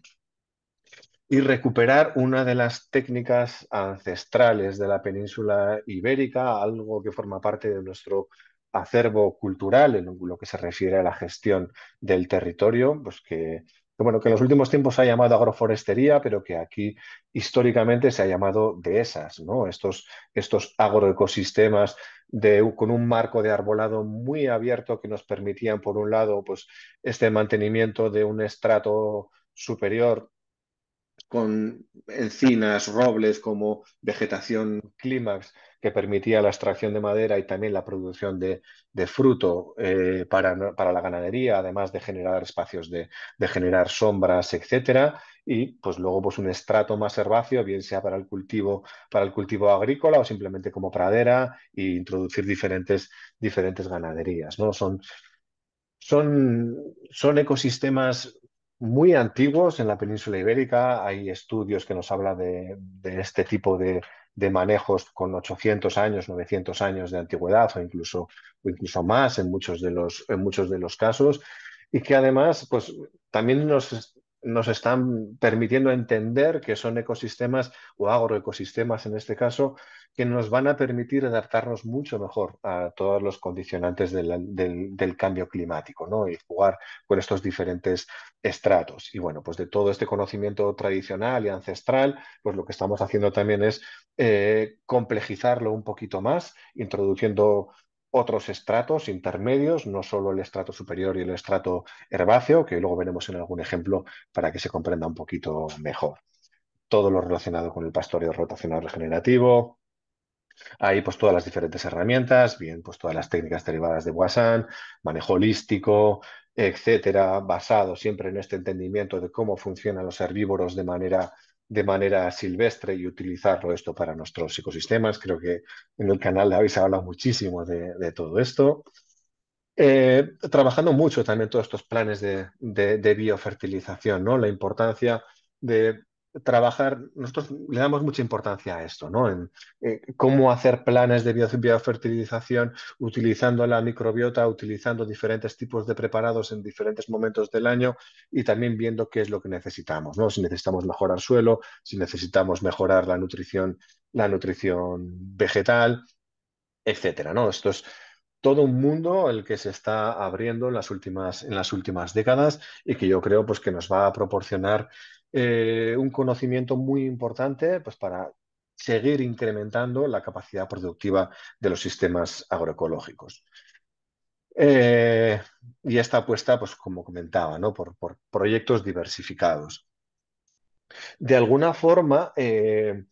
Y recuperar una de las técnicas ancestrales de la península ibérica, algo que forma parte de nuestro acervo cultural en lo que se refiere a la gestión del territorio, pues bueno, que en los últimos tiempos se ha llamado agroforestería, pero que aquí históricamente se ha llamado dehesas, ¿no? Estos agroecosistemas con un marco de arbolado muy abierto que nos permitían, por un lado, pues este mantenimiento de un estrato superior con encinas, robles como vegetación clímax que permitía la extracción de madera y también la producción de fruto para la ganadería, además de generar espacios de generar sombras, etcétera. Y pues luego pues un estrato más herbáceo, bien sea para el cultivo agrícola o simplemente como pradera e introducir diferentes ganaderías, ¿no? Son, son ecosistemas muy antiguos en la península ibérica. Hay estudios que nos hablan de este tipo de manejos con 800 años, 900 años de antigüedad o incluso más en muchos de los casos. Y que además pues, también nos están permitiendo entender que son ecosistemas o agroecosistemas en este caso que nos van a permitir adaptarnos mucho mejor a todos los condicionantes del cambio climático, ¿no? Y jugar con estos diferentes estratos. Y bueno, pues de todo este conocimiento tradicional y ancestral, pues lo que estamos haciendo también es complejizarlo un poquito más, introduciendo otros estratos intermedios, no solo el estrato superior y el estrato herbáceo, que luego veremos en algún ejemplo para que se comprenda un poquito mejor. Todo lo relacionado con el pastoreo rotacional regenerativo, ahí pues todas las diferentes herramientas, bien, pues todas las técnicas derivadas de Boissin, manejo holístico, etcétera, basado siempre en este entendimiento de cómo funcionan los herbívoros de manera silvestre y utilizarlo esto para nuestros ecosistemas. Creo que en el canal habéis hablado muchísimo de todo esto. Trabajando mucho también todos estos planes de biofertilización, ¿no? La importancia de trabajar, nosotros le damos mucha importancia a esto, ¿no? En cómo hacer planes de biofertilización utilizando la microbiota, utilizando diferentes tipos de preparados en diferentes momentos del año y también viendo qué es lo que necesitamos, ¿no? Si necesitamos mejorar suelo, si necesitamos mejorar la nutrición vegetal, etcétera, ¿no? Esto es todo un mundo el que se está abriendo en las últimas décadas y que yo creo pues, que nos va a proporcionar un conocimiento muy importante pues, para seguir incrementando la capacidad productiva de los sistemas agroecológicos. Eh, y esta apuesta, pues como comentaba, ¿no? Por proyectos diversificados. De alguna forma, eh,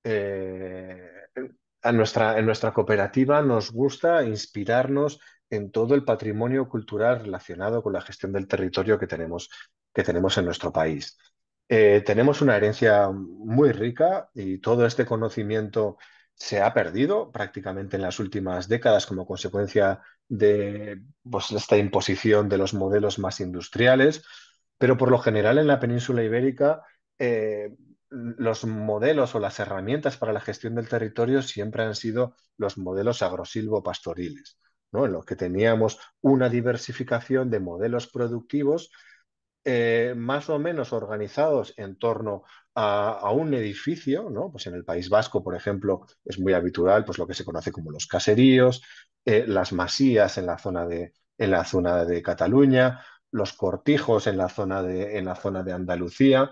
en nuestra cooperativa nos gusta inspirarnos en todo el patrimonio cultural relacionado con la gestión del territorio que tenemos en nuestro país. Tenemos una herencia muy rica y todo este conocimiento se ha perdido prácticamente en las últimas décadas como consecuencia de pues, esta imposición de los modelos más industriales, pero por lo general en la península ibérica los modelos o las herramientas para la gestión del territorio siempre han sido los modelos agrosilvopastoriles, ¿no? En los que teníamos una diversificación de modelos productivos más o menos organizados en torno a un edificio, ¿no? Pues en el País Vasco, por ejemplo, es muy habitual pues, lo que se conoce como los caseríos, las masías en la zona de Cataluña, los cortijos en la zona de Andalucía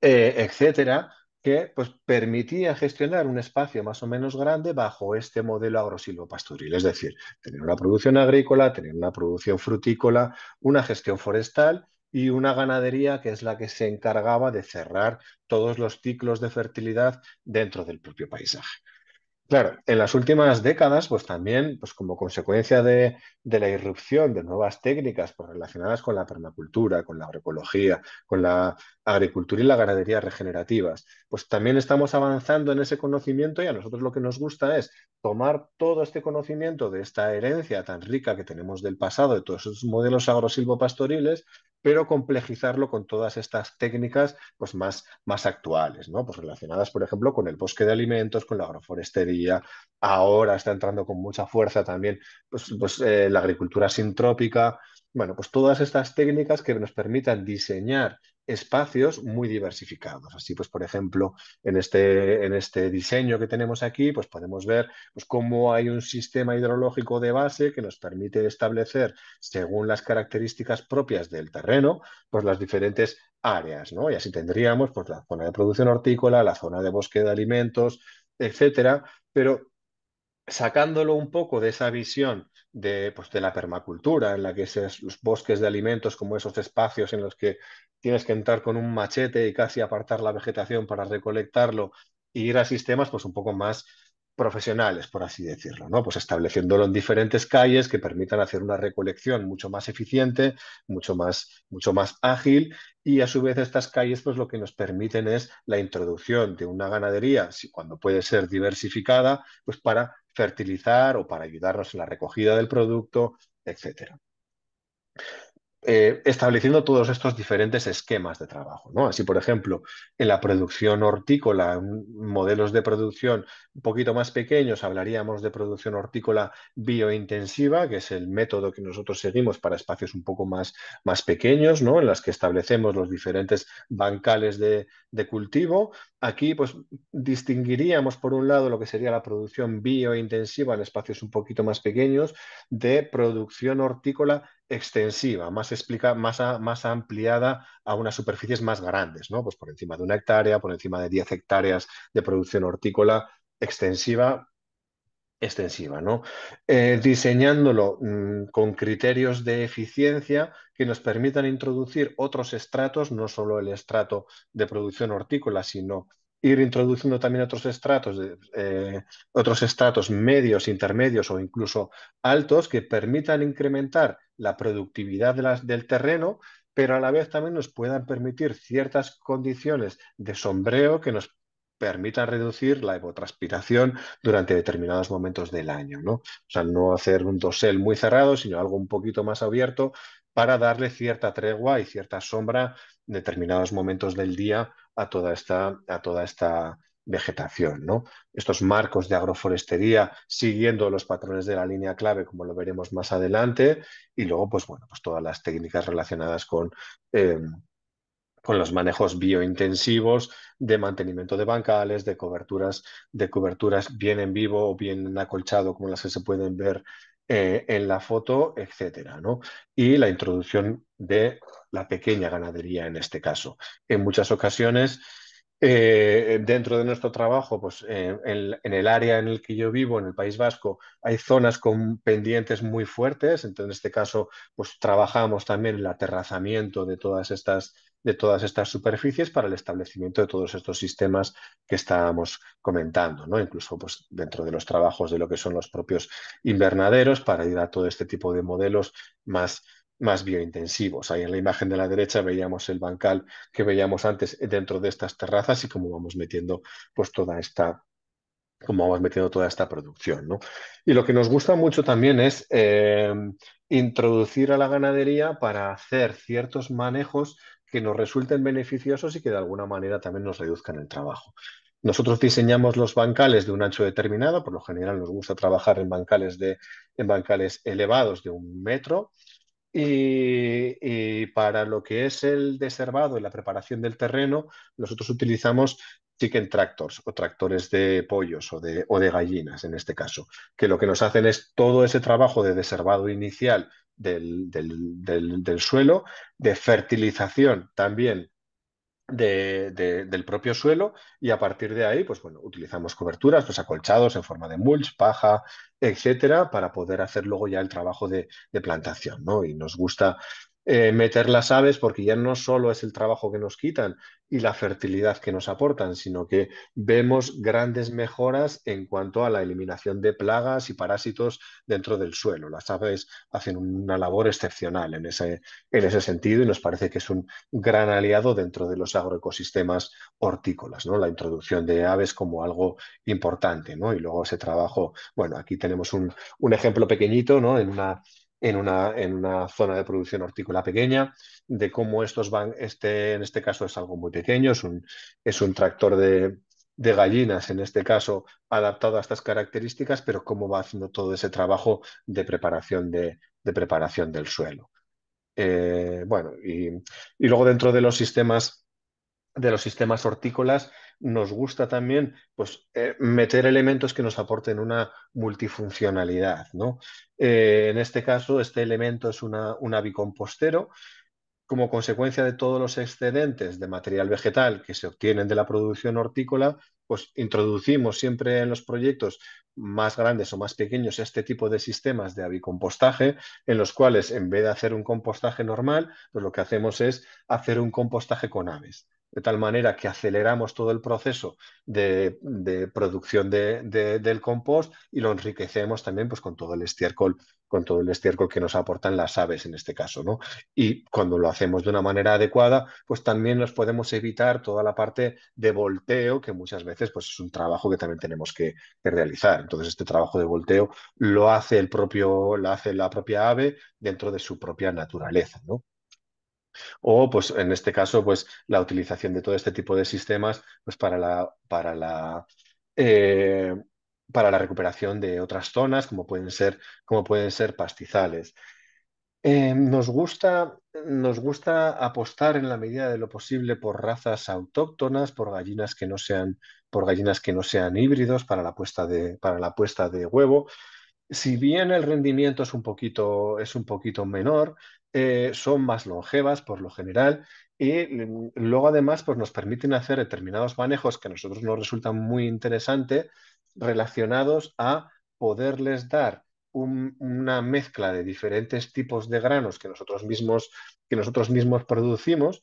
etcétera, que pues, permitía gestionar un espacio más o menos grande bajo este modelo agrosilvopastoril. Es decir, tener una producción agrícola, tener una producción frutícola, una gestión forestal y una ganadería que es la que se encargaba de cerrar todos los ciclos de fertilidad dentro del propio paisaje. Claro, en las últimas décadas, pues también, pues como consecuencia de la irrupción de nuevas técnicas pues, relacionadas con la permacultura, con la agroecología, con la agricultura y la ganadería regenerativas, pues también estamos avanzando en ese conocimiento y a nosotros lo que nos gusta es tomar todo este conocimiento de esta herencia tan rica que tenemos del pasado, de todos esos modelos agrosilvopastoriles, pero complejizarlo con todas estas técnicas pues más actuales, ¿no? Pues relacionadas, por ejemplo, con el bosque de alimentos, con la agroforestería. Ahora está entrando con mucha fuerza también la agricultura sintrópica. Bueno, pues todas estas técnicas que nos permitan diseñar espacios muy diversificados. Así pues, por ejemplo, en este diseño que tenemos aquí, pues podemos ver pues, cómo hay un sistema hidrológico de base que nos permite establecer, según las características propias del terreno, pues las diferentes áreas, ¿no? Y así tendríamos pues, la zona de producción hortícola, la zona de bosque de alimentos, etcétera, pero sacándolo un poco de esa visión de la permacultura, en la que los bosques de alimentos, como esos espacios en los que tienes que entrar con un machete y casi apartar la vegetación para recolectarlo, y ir a sistemas pues un poco más profesionales, por así decirlo, ¿no? Pues estableciéndolo en diferentes calles que permitan hacer una recolección mucho más eficiente, mucho más ágil, y a su vez estas calles pues lo que nos permiten es la introducción de una ganadería, cuando puede ser diversificada, pues para fertilizar o para ayudarnos en la recogida del producto, etcétera. Estableciendo todos estos diferentes esquemas de trabajo, ¿no? Así, por ejemplo, en la producción hortícola, modelos de producción un poquito más pequeños, hablaríamos de producción hortícola biointensiva, que es el método que nosotros seguimos para espacios un poco más pequeños, ¿no? En las que establecemos los diferentes bancales de cultivo. Aquí, pues, distinguiríamos, por un lado, lo que sería la producción biointensiva en espacios un poquito más pequeños de producción hortícola extensiva, más ampliada a unas superficies más grandes, ¿no? Pues por encima de 1 hectárea, por encima de 10 hectáreas de producción hortícola extensiva, ¿no? Diseñándolo con criterios de eficiencia que nos permitan introducir otros estratos, no solo el estrato de producción hortícola, sino ir introduciendo también otros estratos medios, intermedios o incluso altos que permitan incrementar la productividad del terreno, pero a la vez también nos puedan permitir ciertas condiciones de sombreo que nos permitan reducir la evotranspiración durante determinados momentos del año, ¿no? O sea, no hacer un dosel muy cerrado, sino algo un poquito más abierto para darle cierta tregua y cierta sombra en determinados momentos del día a toda esta vegetación, ¿no? Estos marcos de agroforestería siguiendo los patrones de la línea clave, como lo veremos más adelante, y luego, pues bueno, pues todas las técnicas relacionadas eh, con los manejos biointensivos de mantenimiento de bancales, de coberturas bien en vivo o bien en acolchado, como las que se pueden ver en la foto, etcétera, ¿no? Y la introducción de la pequeña ganadería en este caso. En muchas ocasiones, dentro de nuestro trabajo, pues en el área en el que yo vivo, en el País Vasco, hay zonas con pendientes muy fuertes. Entonces, en este caso, pues trabajamos también el aterrazamiento de todas estas superficies para el establecimiento de todos estos sistemas que estábamos comentando, ¿no? Incluso pues, dentro de los trabajos de lo que son los propios invernaderos para ir a todo este tipo de modelos más biointensivos. Ahí en la imagen de la derecha veíamos el bancal que veíamos antes dentro de estas terrazas y cómo vamos metiendo pues cómo vamos metiendo toda esta producción, ¿no? Y lo que nos gusta mucho también es introducir a la ganadería para hacer ciertos manejos que nos resulten beneficiosos y que de alguna manera también nos reduzcan el trabajo. Nosotros diseñamos los bancales de un ancho determinado, por lo general nos gusta trabajar en bancales elevados de 1 metro, y para lo que es el desherbado y la preparación del terreno, nosotros utilizamos chicken tractors o tractores de pollos o de gallinas en este caso, que lo que nos hacen es todo ese trabajo de desherbado inicial del suelo, de fertilización también del propio suelo y a partir de ahí, pues bueno, utilizamos coberturas, pues acolchados en forma de mulch, paja, etcétera, para poder hacer luego ya el trabajo de plantación, ¿no? Y nos gusta meter las aves porque ya no solo es el trabajo que nos quitan y la fertilidad que nos aportan, sino que vemos grandes mejoras en cuanto a la eliminación de plagas y parásitos dentro del suelo. Las aves hacen una labor excepcional en ese sentido y nos parece que es un gran aliado dentro de los agroecosistemas hortícolas, ¿no? La introducción de aves como algo importante, ¿no? Y luego ese trabajo, bueno, aquí tenemos un ejemplo pequeñito, ¿no? En una zona de producción hortícola pequeña, de cómo estos van, en este caso es algo muy pequeño, es un tractor de gallinas, en este caso, adaptado a estas características, pero cómo va haciendo todo ese trabajo de preparación del suelo. Bueno, y luego dentro de los sistemas hortícolas, nos gusta también pues, meter elementos que nos aporten una multifuncionalidad, ¿no? En este caso, este elemento es un avicompostero como consecuencia de todos los excedentes de material vegetal que se obtienen de la producción hortícola, pues introducimos siempre en los proyectos más grandes o más pequeños este tipo de sistemas de avicompostaje, en los cuales en vez de hacer un compostaje normal, pues lo que hacemos es hacer un compostaje con aves. De tal manera que aceleramos todo el proceso de producción del compost y lo enriquecemos también pues, con todo el estiércol que nos aportan las aves en este caso, ¿no? Y cuando lo hacemos de una manera adecuada, pues también nos podemos evitar toda la parte de volteo, que muchas veces pues, es un trabajo que también tenemos que realizar. Entonces, este trabajo de volteo lo hace la propia ave dentro de su propia naturaleza, ¿no? O, pues, en este caso, pues, la utilización de todo este tipo de sistemas, pues, eh, para la recuperación de otras zonas, como pueden ser pastizales. Nos gusta apostar en la medida de lo posible por razas autóctonas, por gallinas que no sean híbridos para la puesta de huevo. Si bien el rendimiento es un poquito menor, son más longevas por lo general y luego además pues, nos permiten hacer determinados manejos que a nosotros nos resultan muy interesantes relacionados a poderles dar una mezcla de diferentes tipos de granos que nosotros mismos producimos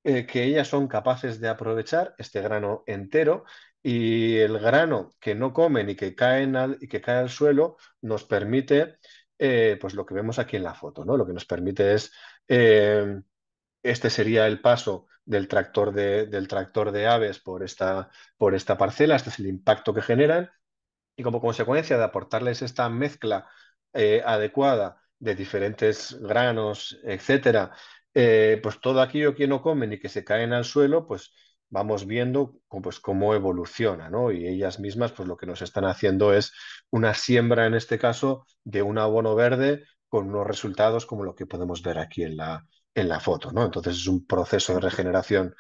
que ellas son capaces de aprovechar este grano entero y el grano que no comen y que cae al suelo nos permite, pues lo que vemos aquí en la foto, ¿no? Lo que nos permite es, eh, este sería el paso del tractor de aves por esta parcela, este es el impacto que generan y como consecuencia de aportarles esta mezcla adecuada de diferentes granos, etcétera, pues todo aquello que no comen y que se caen al suelo, pues vamos viendo pues, cómo evoluciona, ¿no? Y ellas mismas, pues lo que nos están haciendo es una siembra, en este caso, de un abono verde con unos resultados como lo que podemos ver aquí en la foto, ¿no? Entonces es un proceso de regeneración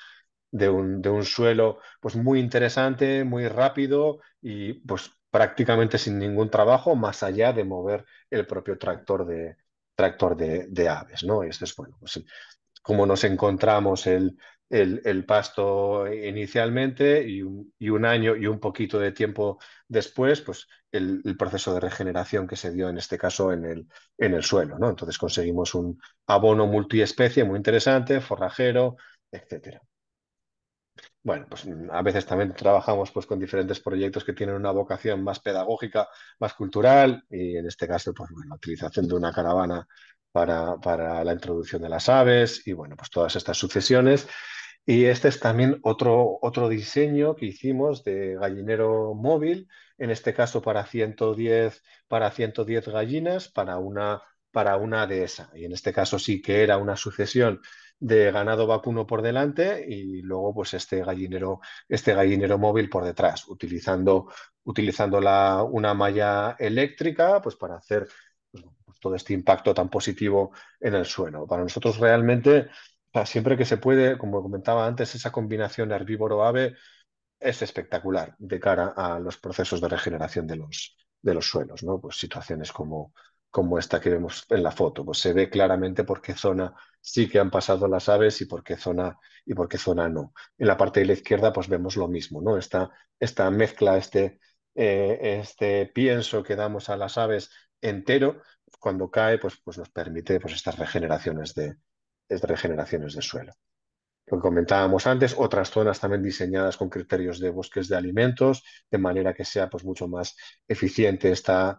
de un suelo pues muy interesante, muy rápido y pues prácticamente sin ningún trabajo más allá de mover el propio tractor de aves, ¿no? Y esto es bueno, pues como nos encontramos el pasto inicialmente y un año y un poquito de tiempo después, pues el proceso de regeneración que se dio en este caso en el suelo, ¿no? Entonces conseguimos un abono multiespecie muy interesante, forrajero, etcétera. Bueno, pues a veces también trabajamos pues, con diferentes proyectos que tienen una vocación más pedagógica, más cultural, y en este caso, pues bueno, la utilización de una caravana para la introducción de las aves y bueno, pues todas estas sucesiones. Y este es también otro diseño que hicimos de gallinero móvil, en este caso para 110 gallinas, para una dehesa. Y en este caso sí que era una sucesión de ganado vacuno por delante y luego pues este gallinero móvil por detrás, utilizando una malla eléctrica pues para hacer pues, todo este impacto tan positivo en el suelo. Para nosotros realmente, o sea, siempre que se puede, como comentaba antes, esa combinación herbívoro-ave es espectacular de cara a los procesos de regeneración de los suelos, ¿no? Pues situaciones como esta que vemos en la foto. Pues se ve claramente por qué zona sí que han pasado las aves y por qué zona no. En la parte de la izquierda pues vemos lo mismo, ¿no? Esta mezcla, este pienso que damos a las aves entero, cuando cae, pues nos permite pues, estas regeneraciones de suelo. Lo que comentábamos antes, otras zonas también diseñadas con criterios de bosques de alimentos, de manera que sea pues, mucho más eficiente esta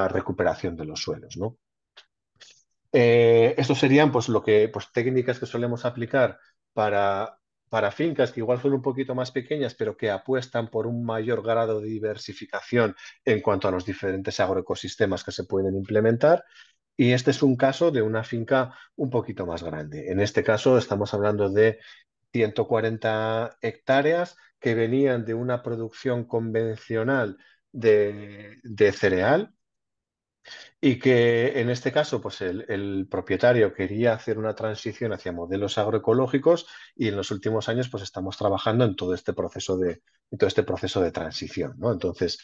recuperación de los suelos, ¿no? Estos serían pues, técnicas que solemos aplicar para, para fincas que igual son un poquito más pequeñas, pero que apuestan por un mayor grado de diversificación en cuanto a los diferentes agroecosistemas que se pueden implementar. Y este es un caso de una finca un poquito más grande. En este caso estamos hablando de 140 hectáreas que venían de una producción convencional de cereal y que en este caso pues el propietario quería hacer una transición hacia modelos agroecológicos y en los últimos años pues estamos trabajando en todo este proceso de transición, ¿no? Entonces,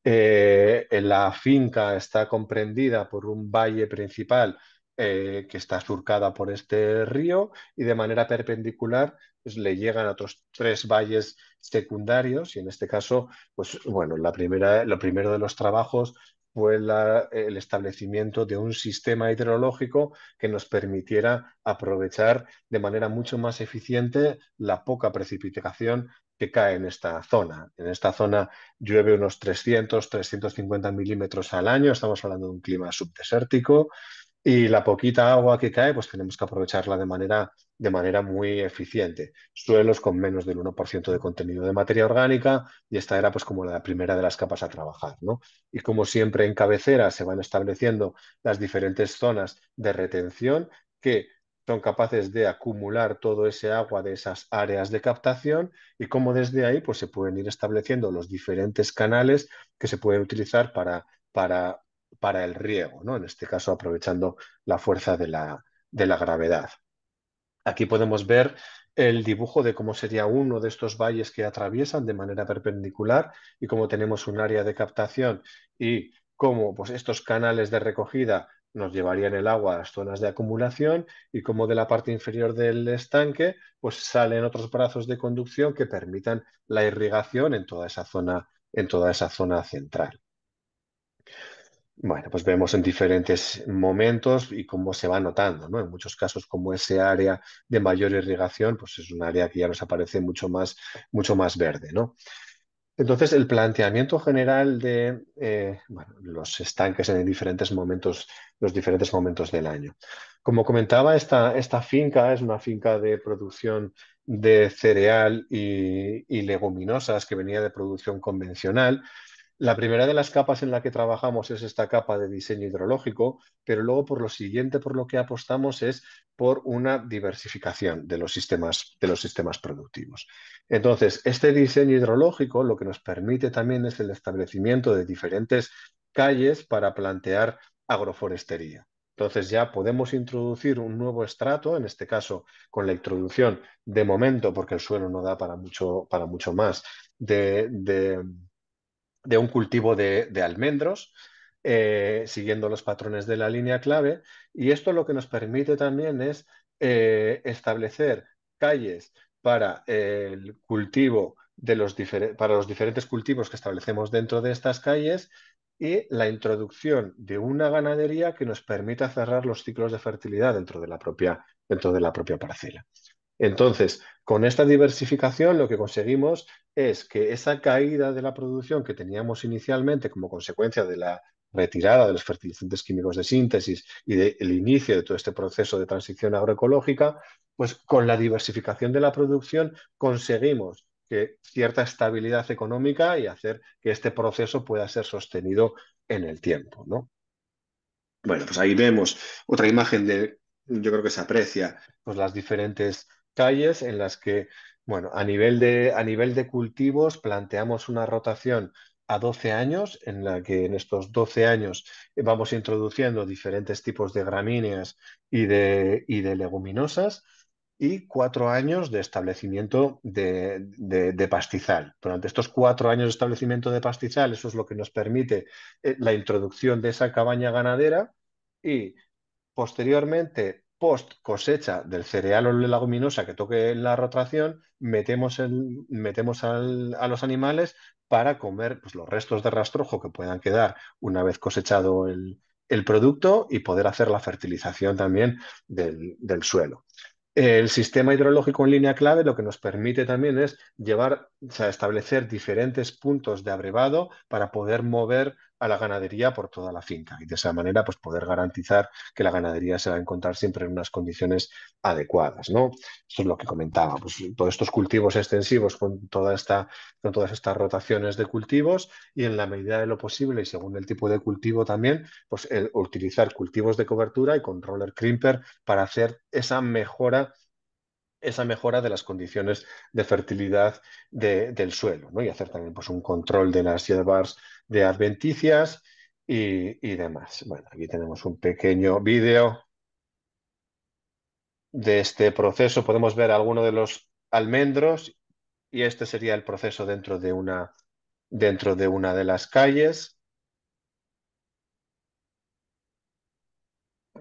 la finca está comprendida por un valle principal que está surcada por este río y de manera perpendicular pues, le llegan a otros tres valles secundarios y en este caso, pues bueno, lo primero de los trabajos fue el establecimiento de un sistema hidrológico que nos permitiera aprovechar de manera mucho más eficiente la poca precipitación que cae en esta zona. En esta zona llueve unos 350 milímetros al año, estamos hablando de un clima subdesértico, y la poquita agua que cae, pues tenemos que aprovecharla de manera muy eficiente. Suelos con menos del 1% de contenido de materia orgánica y esta era pues como la primera de las capas a trabajar, ¿no? Y como siempre en cabecera se van estableciendo las diferentes zonas de retención que son capaces de acumular todo ese agua de esas áreas de captación y cómo desde ahí pues se pueden ir estableciendo los diferentes canales que se pueden utilizar para para el riego, ¿no? En este caso, aprovechando la fuerza de la gravedad. Aquí podemos ver el dibujo de cómo sería uno de estos valles que atraviesan de manera perpendicular y cómo tenemos un área de captación y cómo pues, estos canales de recogida nos llevarían el agua a las zonas de acumulación y cómo de la parte inferior del estanque pues salen otros brazos de conducción que permitan la irrigación en toda esa zona central. Bueno, pues vemos en diferentes momentos y cómo se va notando, ¿no? En muchos casos, como ese área de mayor irrigación, pues es un área que ya nos aparece mucho más verde, ¿no? Entonces, el planteamiento general de bueno, los estanques en diferentes momentos, los diferentes momentos del año. Como comentaba, esta finca es una finca de producción de cereal y leguminosas que venía de producción convencional. La primera de las capas en la que trabajamos es esta capa de diseño hidrológico, pero luego por lo siguiente por lo que apostamos es por una diversificación de los sistemas productivos. Entonces, este diseño hidrológico lo que nos permite también es el establecimiento de diferentes calles para plantear agroforestería. Entonces ya podemos introducir un nuevo estrato, en este caso con la introducción de momento, porque el suelo no da para mucho más, de un cultivo de almendros, siguiendo los patrones de la línea clave. Y esto lo que nos permite también es establecer calles para el cultivo para los diferentes cultivos que establecemos dentro de estas calles y la introducción de una ganadería que nos permita cerrar los ciclos de fertilidad dentro de la propia parcela. Entonces, con esta diversificación lo que conseguimos es que esa caída de la producción que teníamos inicialmente como consecuencia de la retirada de los fertilizantes químicos de síntesis y del inicio de todo este proceso de transición agroecológica, pues con la diversificación de la producción conseguimos que cierta estabilidad económica y hacer que este proceso pueda ser sostenido en el tiempo, ¿no? Bueno, pues ahí vemos otra imagen yo creo que se aprecia, pues las diferentes calles en las que, bueno, a nivel de cultivos planteamos una rotación a 12 años, en la que en estos 12 años vamos introduciendo diferentes tipos de gramíneas y de leguminosas. y 4 años de establecimiento de pastizal. Durante estos 4 años de establecimiento de pastizal, eso es lo que nos permite la introducción de esa cabaña ganadera y posteriormente, post cosecha del cereal o la leguminosa que toque la rotación, metemos a los animales para comer pues, los restos de rastrojo que puedan quedar una vez cosechado el producto y poder hacer la fertilización también del suelo. El sistema hidrológico en línea clave lo que nos permite también es llevar, o sea, establecer diferentes puntos de abrevado para poder mover a la ganadería por toda la finca y de esa manera pues poder garantizar que la ganadería se va a encontrar siempre en unas condiciones adecuadas, ¿no? Esto es lo que comentaba, pues todos estos cultivos extensivos con todas estas rotaciones de cultivos y en la medida de lo posible y según el tipo de cultivo también, pues utilizar cultivos de cobertura y con roller crimper para hacer esa mejora de las condiciones de fertilidad del suelo, ¿no? Y hacer también pues, un control de las hierbas de adventicias y demás. Bueno, aquí tenemos un pequeño vídeo de este proceso. Podemos ver alguno de los almendros y este sería el proceso dentro de una de las calles.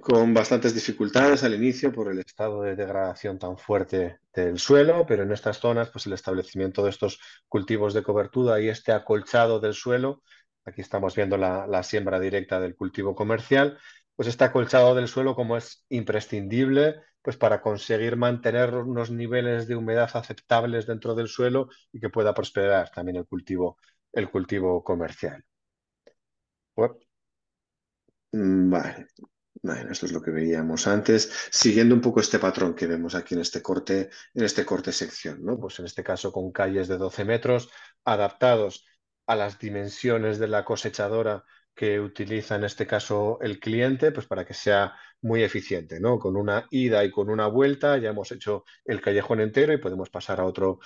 Con bastantes dificultades al inicio por el estado de degradación tan fuerte del suelo, pero en estas zonas, pues el establecimiento de estos cultivos de cobertura y este acolchado del suelo, aquí estamos viendo la siembra directa del cultivo comercial, pues este acolchado del suelo como es imprescindible, pues para conseguir mantener unos niveles de humedad aceptables dentro del suelo y que pueda prosperar también el cultivo comercial. Uep. Vale. Bueno, esto es lo que veíamos antes, siguiendo un poco este patrón que vemos aquí en este corte sección, ¿no? Pues en este caso con calles de 12 metros, adaptados a las dimensiones de la cosechadora que utiliza en este caso el cliente, pues para que sea muy eficiente, ¿no? Con una ida y con una vuelta ya hemos hecho el callejón entero y podemos pasar a otro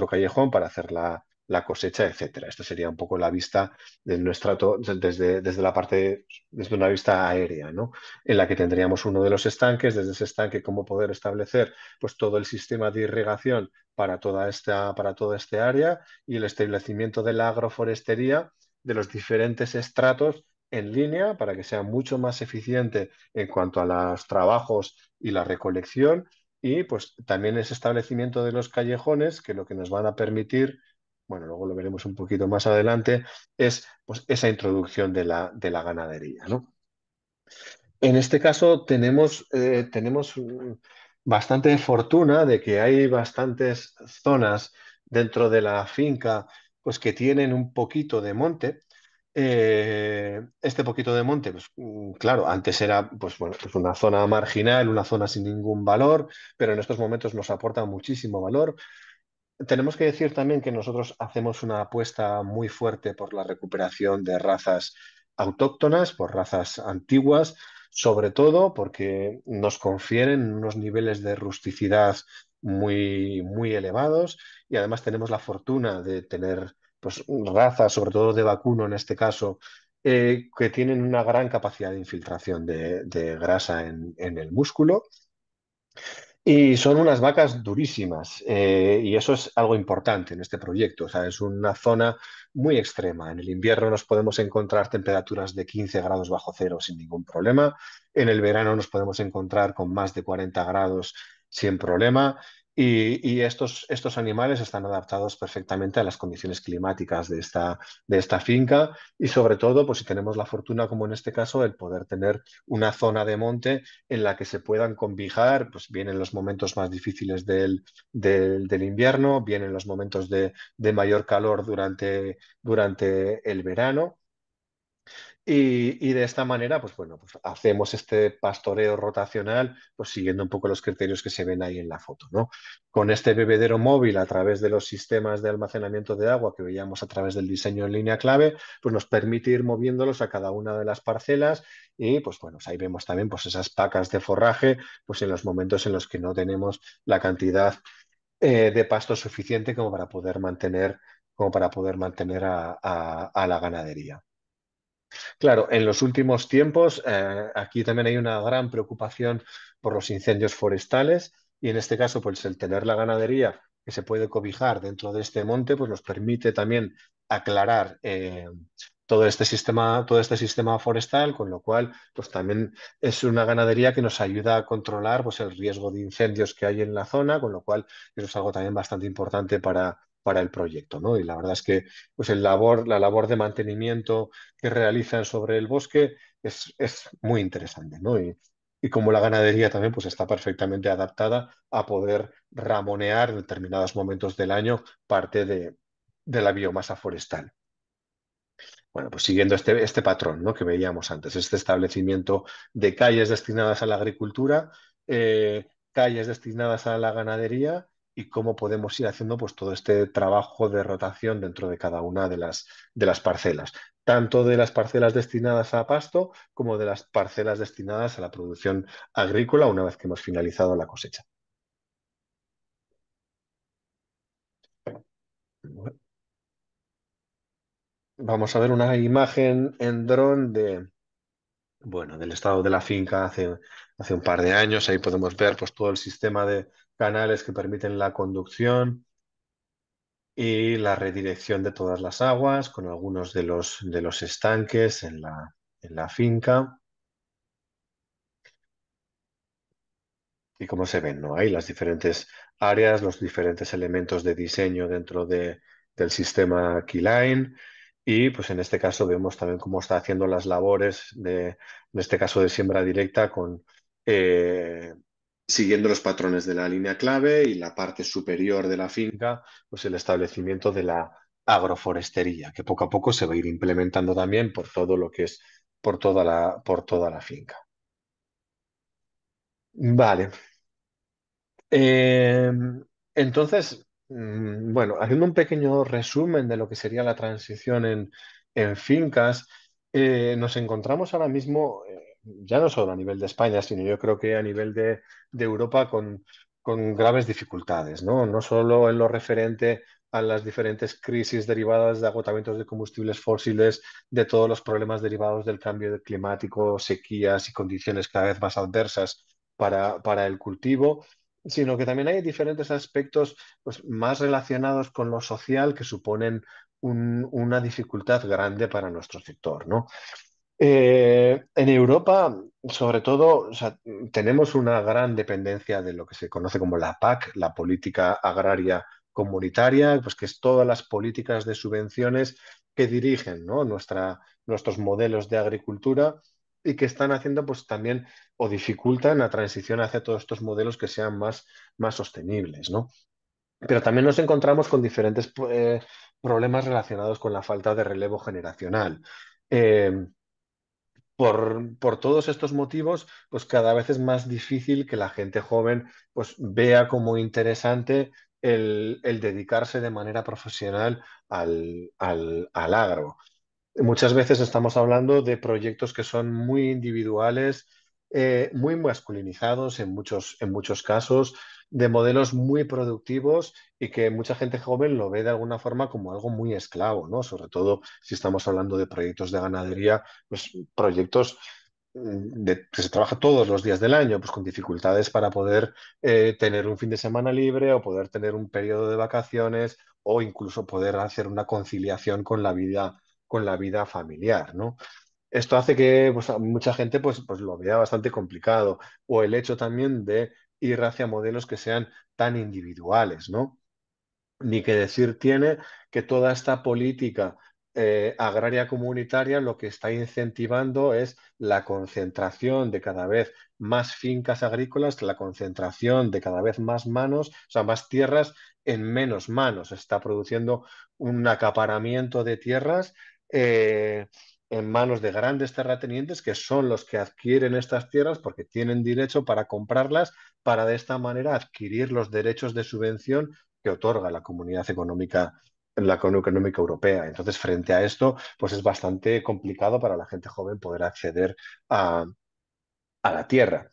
callejón para hacer la cosecha, etcétera. Esta sería un poco la vista de nuestra, desde la parte, desde una vista aérea, ¿no? En la que tendríamos uno de los estanques, desde ese estanque cómo poder establecer pues, todo el sistema de irrigación para toda este área y el establecimiento de la agroforestería de los diferentes estratos en línea para que sea mucho más eficiente en cuanto a los trabajos y la recolección y pues también ese establecimiento de los callejones que lo que nos van a permitir, bueno, luego lo veremos un poquito más adelante, es pues, esa introducción de la ganadería, ¿no? En este caso tenemos bastante fortuna de que hay bastantes zonas dentro de la finca pues, que tienen un poquito de monte. Este poquito de monte, pues claro, antes era pues, bueno, pues una zona marginal, una zona sin ningún valor, pero en estos momentos nos aporta muchísimo valor. Tenemos que decir también que nosotros hacemos una apuesta muy fuerte por la recuperación de razas autóctonas, por razas antiguas, sobre todo porque nos confieren unos niveles de rusticidad muy, muy elevados y además tenemos la fortuna de tener pues, razas, sobre todo de vacuno en este caso, que tienen una gran capacidad de infiltración de grasa en el músculo y son unas vacas durísimas, y eso es algo importante en este proyecto. O sea, es una zona muy extrema. En el invierno nos podemos encontrar temperaturas de 15 grados bajo cero sin ningún problema. En el verano nos podemos encontrar con más de 40 grados sin problema. Y estos animales están adaptados perfectamente a las condiciones climáticas de esta finca y sobre todo, pues si tenemos la fortuna, como en este caso, el poder tener una zona de monte en la que se puedan convijar, pues vienen los momentos más difíciles del invierno, vienen los momentos de mayor calor durante el verano. Y de esta manera, pues bueno, pues hacemos este pastoreo rotacional, pues siguiendo un poco los criterios que se ven ahí en la foto, ¿no? Con este bebedero móvil a través de los sistemas de almacenamiento de agua que veíamos a través del diseño en línea clave, pues nos permite ir moviéndolos a cada una de las parcelas y pues bueno, pues ahí vemos también pues esas pacas de forraje, pues en los momentos en los que no tenemos la cantidad de pasto suficiente como para poder mantener a la ganadería. Claro, en los últimos tiempos aquí también hay una gran preocupación por los incendios forestales. y en este caso, pues el tener la ganadería que se puede cobijar dentro de este monte, pues nos permite también aclarar todo este sistema forestal, con lo cual, pues también es una ganadería que nos ayuda a controlar pues, el riesgo de incendios que hay en la zona, con lo cual eso es algo también bastante importante para el proyecto, ¿no? Y la verdad es que pues la labor de mantenimiento que realizan sobre el bosque es muy interesante, ¿no? Y como la ganadería también pues está perfectamente adaptada a poder ramonear en determinados momentos del año parte de la biomasa forestal. Bueno, pues siguiendo este patrón, ¿no? que veíamos antes, este establecimiento de calles destinadas a la agricultura, calles destinadas a la ganadería y cómo podemos ir haciendo pues, todo este trabajo de rotación dentro de cada una de las parcelas, tanto de las parcelas destinadas a pasto como de las parcelas destinadas a la producción agrícola una vez que hemos finalizado la cosecha. Vamos a ver una imagen en dron bueno, del estado de la finca hace un par de años. Ahí podemos ver pues, todo el sistema de canales que permiten la conducción y la redirección de todas las aguas con algunos de los estanques en la finca. Y cómo se ven, ¿no? Hay las diferentes áreas, los diferentes elementos de diseño del sistema Keyline. Y pues en este caso vemos también cómo está haciendo las labores en este caso de siembra directa eh, siguiendo los patrones de la línea clave y la parte superior de la finca, pues el establecimiento de la agroforestería, que poco a poco se va a ir implementando también por todo lo que es por toda la finca. Vale. Eh, entonces, bueno, haciendo un pequeño resumen de lo que sería la transición en fincas, nos encontramos ahora mismo, ya no solo a nivel de España, sino yo creo que a nivel de Europa con graves dificultades, ¿no? No solo en lo referente a las diferentes crisis derivadas de agotamientos de combustibles fósiles, de todos los problemas derivados del cambio climático, sequías y condiciones cada vez más adversas para el cultivo, sino que también hay diferentes aspectos pues, más relacionados con lo social que suponen una dificultad grande para nuestro sector, ¿no? En Europa, sobre todo, o sea, tenemos una gran dependencia de lo que se conoce como la PAC, la Política Agraria Comunitaria, pues que es todas las políticas de subvenciones que dirigen, ¿no? Nuestros modelos de agricultura y que están haciendo pues también o dificultan la transición hacia todos estos modelos que sean más sostenibles, ¿no? Pero también nos encontramos con diferentes problemas relacionados con la falta de relevo generacional. Eh, por todos estos motivos, pues cada vez es más difícil que la gente joven pues vea como interesante el dedicarse de manera profesional al agro. Muchas veces estamos hablando de proyectos que son muy individuales, muy masculinizados en muchos casos, de modelos muy productivos y que mucha gente joven lo ve de alguna forma como algo muy esclavo, ¿no? Sobre todo si estamos hablando de proyectos de ganadería, pues proyectos que se trabaja todos los días del año, pues con dificultades para poder tener un fin de semana libre o poder tener un periodo de vacaciones o incluso poder hacer una conciliación con la vida familiar, ¿no? Esto hace que pues, a mucha gente pues lo vea bastante complicado. O el hecho también de ir hacia modelos que sean tan individuales, ¿no? Ni que decir tiene que toda esta política agraria comunitaria lo que está incentivando es la concentración de cada vez más fincas agrícolas, la concentración de cada vez más manos, o sea, más tierras en menos manos. Está produciendo un acaparamiento de tierras en manos de grandes terratenientes que son los que adquieren estas tierras porque tienen derecho para comprarlas para de esta manera adquirir los derechos de subvención que otorga la Comunidad Económica, la Unión Económica Europea. Entonces, frente a esto, pues es bastante complicado para la gente joven poder acceder a la tierra.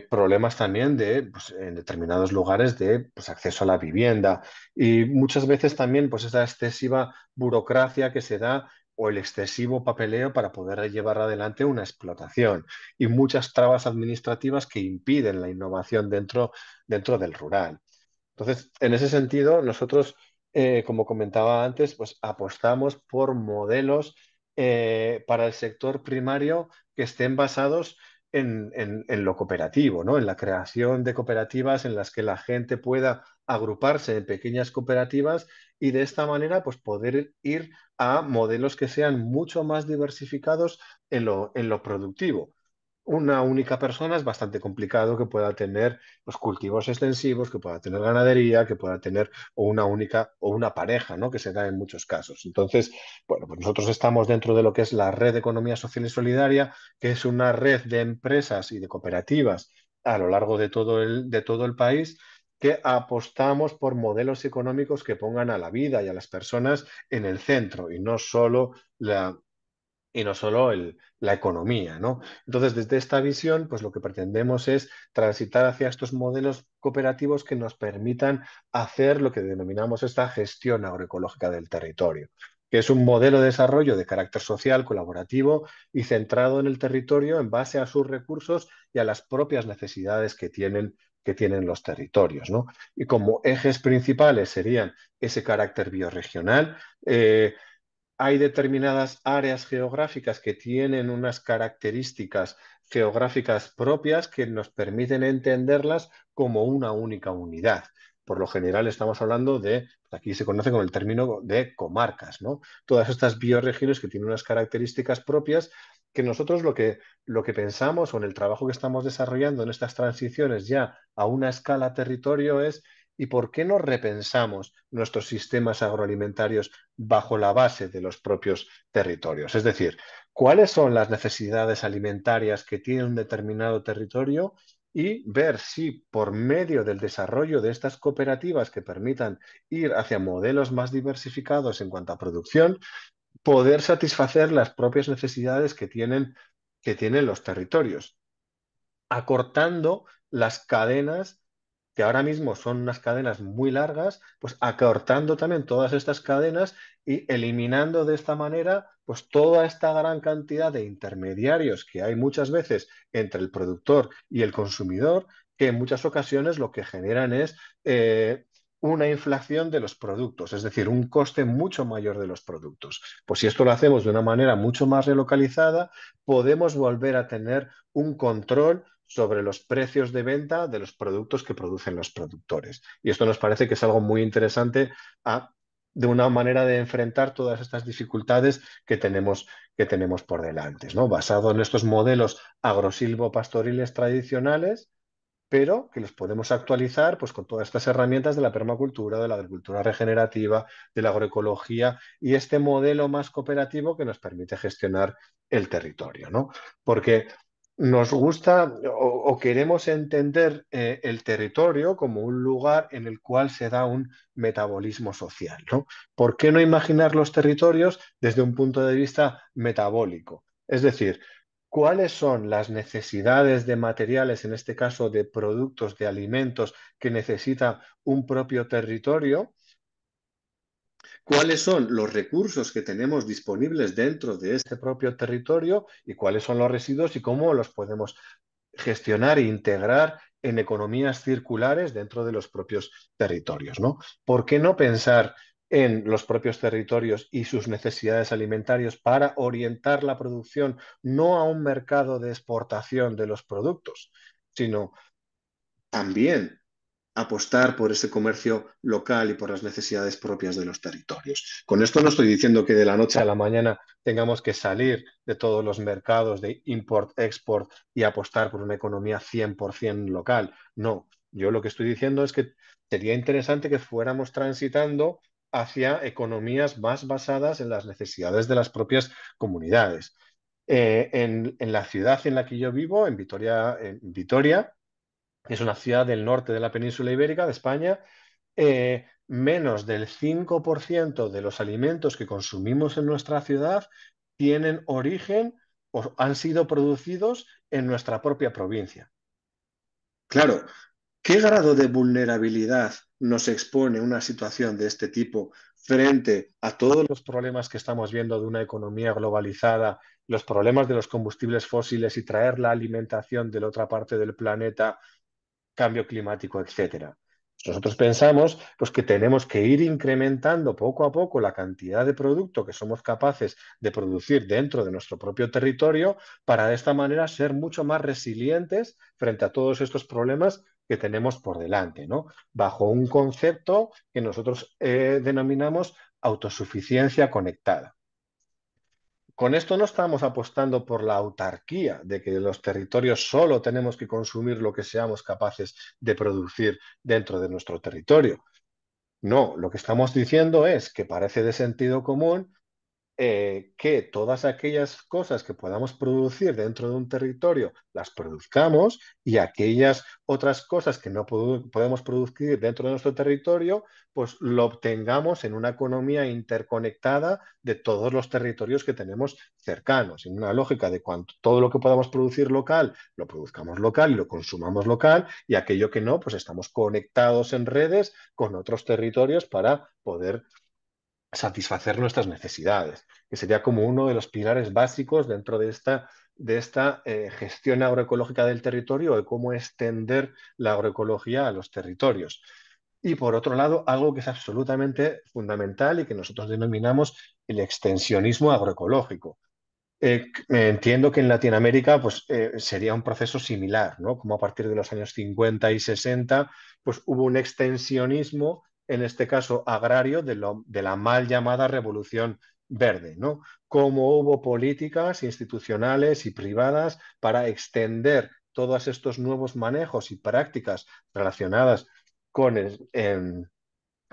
Problemas también pues, en determinados lugares de pues, acceso a la vivienda y muchas veces también pues, esa excesiva burocracia que se da o el excesivo papeleo para poder llevar adelante una explotación y muchas trabas administrativas que impiden la innovación dentro del rural. Entonces, en ese sentido, nosotros, como comentaba antes, pues apostamos por modelos para el sector primario que estén basados en lo cooperativo, ¿no? En la creación de cooperativas en las que la gente pueda agruparse en pequeñas cooperativas y de esta manera pues poder ir a modelos que sean mucho más diversificados en lo productivo. Una única persona es bastante complicado que pueda tener pues, cultivos extensivos, que pueda tener ganadería, que pueda tener o una única o una pareja, ¿no? Que se da en muchos casos. Entonces, bueno, pues nosotros estamos dentro de lo que es la red de economía social y solidaria, que es una red de empresas y de cooperativas a lo largo de todo el país, que apostamos por modelos económicos que pongan a la vida y a las personas en el centro y no solo la economía, ¿no? Entonces, desde esta visión, pues lo que pretendemos es transitar hacia estos modelos cooperativos que nos permitan hacer lo que denominamos esta gestión agroecológica del territorio, que es un modelo de desarrollo de carácter social, colaborativo y centrado en el territorio en base a sus recursos y a las propias necesidades que tienen los territorios, ¿no? Y como ejes principales serían ese carácter biorregional, hay determinadas áreas geográficas que tienen unas características geográficas propias que nos permiten entenderlas como una única unidad. Por lo general estamos hablando aquí se conoce con el término de comarcas, ¿no? Todas estas bioregiones que tienen unas características propias que nosotros lo que pensamos o en el trabajo que estamos desarrollando en estas transiciones ya a una escala territorio es ¿y por qué no repensamos nuestros sistemas agroalimentarios bajo la base de los propios territorios? Es decir, ¿cuáles son las necesidades alimentarias que tiene un determinado territorio? Y ver si por medio del desarrollo de estas cooperativas que permitan ir hacia modelos más diversificados en cuanto a producción, poder satisfacer las propias necesidades que tienen los territorios, acortando las cadenas que ahora mismo son unas cadenas muy largas, pues acortando también todas estas cadenas y eliminando de esta manera pues toda esta gran cantidad de intermediarios que hay muchas veces entre el productor y el consumidor, que en muchas ocasiones lo que generan es una inflación de los productos, es decir, un coste mucho mayor de los productos. Pues si esto lo hacemos de una manera mucho más relocalizada, podemos volver a tener un control sobre los precios de venta de los productos que producen los productores. Y esto nos parece que es algo muy interesante de una manera de enfrentar todas estas dificultades que tenemos por delante, ¿no? Basado en estos modelos agrosilvopastoriles tradicionales, pero que los podemos actualizar pues, con todas estas herramientas de la permacultura, de la agricultura regenerativa, de la agroecología y este modelo más cooperativo que nos permite gestionar el territorio, ¿no? Porque nos gusta o queremos entender el territorio como un lugar en el cual se da un metabolismo social, ¿no? ¿Por qué no imaginar los territorios desde un punto de vista metabólico? Es decir, ¿cuáles son las necesidades de materiales, en este caso de productos, de alimentos que necesita un propio territorio? ¿Cuáles son los recursos que tenemos disponibles dentro de este propio territorio y cuáles son los residuos y cómo los podemos gestionar e integrar en economías circulares dentro de los propios territorios, ¿no? ¿Por qué no pensar en los propios territorios y sus necesidades alimentarias para orientar la producción no a un mercado de exportación de los productos, sino también apostar por ese comercio local y por las necesidades propias de los territorios? Con esto no estoy diciendo que de la noche a la mañana tengamos que salir de todos los mercados de import-export y apostar por una economía 100% local. No, yo lo que estoy diciendo es que sería interesante que fuéramos transitando hacia economías más basadas en las necesidades de las propias comunidades. En la ciudad en la que yo vivo, en Vitoria, es una ciudad del norte de la península ibérica, de España. Menos del 5% de los alimentos que consumimos en nuestra ciudad tienen origen o han sido producidos en nuestra propia provincia. Claro, ¿Qué grado de vulnerabilidad nos expone una situación de este tipo frente a todos los problemas que estamos viendo de una economía globalizada, los problemas de los combustibles fósiles y traer la alimentación de la otra parte del planeta, cambio climático, etcétera? Nosotros pensamos pues, que tenemos que ir incrementando poco a poco la cantidad de producto que somos capaces de producir dentro de nuestro propio territorio para de esta manera ser mucho más resilientes frente a todos estos problemas que tenemos por delante, ¿no? Bajo un concepto que nosotros denominamos autosuficiencia conectada. Con esto no estamos apostando por la autarquía, de que los territorios solo tenemos que consumir lo que seamos capaces de producir dentro de nuestro territorio. No, lo que estamos diciendo es que parece de sentido común que todas aquellas cosas que podamos producir dentro de un territorio las produzcamos y aquellas otras cosas que no podemos producir dentro de nuestro territorio, pues lo obtengamos en una economía interconectada de todos los territorios que tenemos cercanos, en una lógica de cuanto todo lo que podamos producir local, lo produzcamos local y lo consumamos local, y aquello que no, pues estamos conectados en redes con otros territorios para poder satisfacer nuestras necesidades, que sería como uno de los pilares básicos dentro de esta gestión agroecológica del territorio, de cómo extender la agroecología a los territorios. Y por otro lado, algo que es absolutamente fundamental y que nosotros denominamos el extensionismo agroecológico. Entiendo que en Latinoamérica pues, sería un proceso similar, ¿no? Como a partir de los años 50 y 60 pues, hubo un extensionismo, en este caso agrario, de la mal llamada Revolución Verde, ¿no? Como hubo políticas institucionales y privadas para extender todos estos nuevos manejos y prácticas relacionadas con,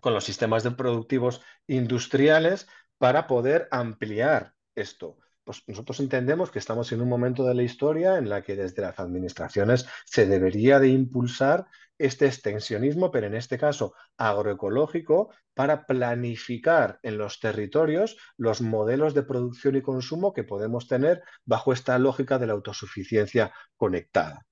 con los sistemas de productivos industriales para poder ampliar esto. Pues nosotros entendemos que estamos en un momento de la historia en la que desde las administraciones se debería de impulsar este extensionismo, pero en este caso agroecológico, para planificar en los territorios los modelos de producción y consumo que podemos tener bajo esta lógica de la autosuficiencia conectada.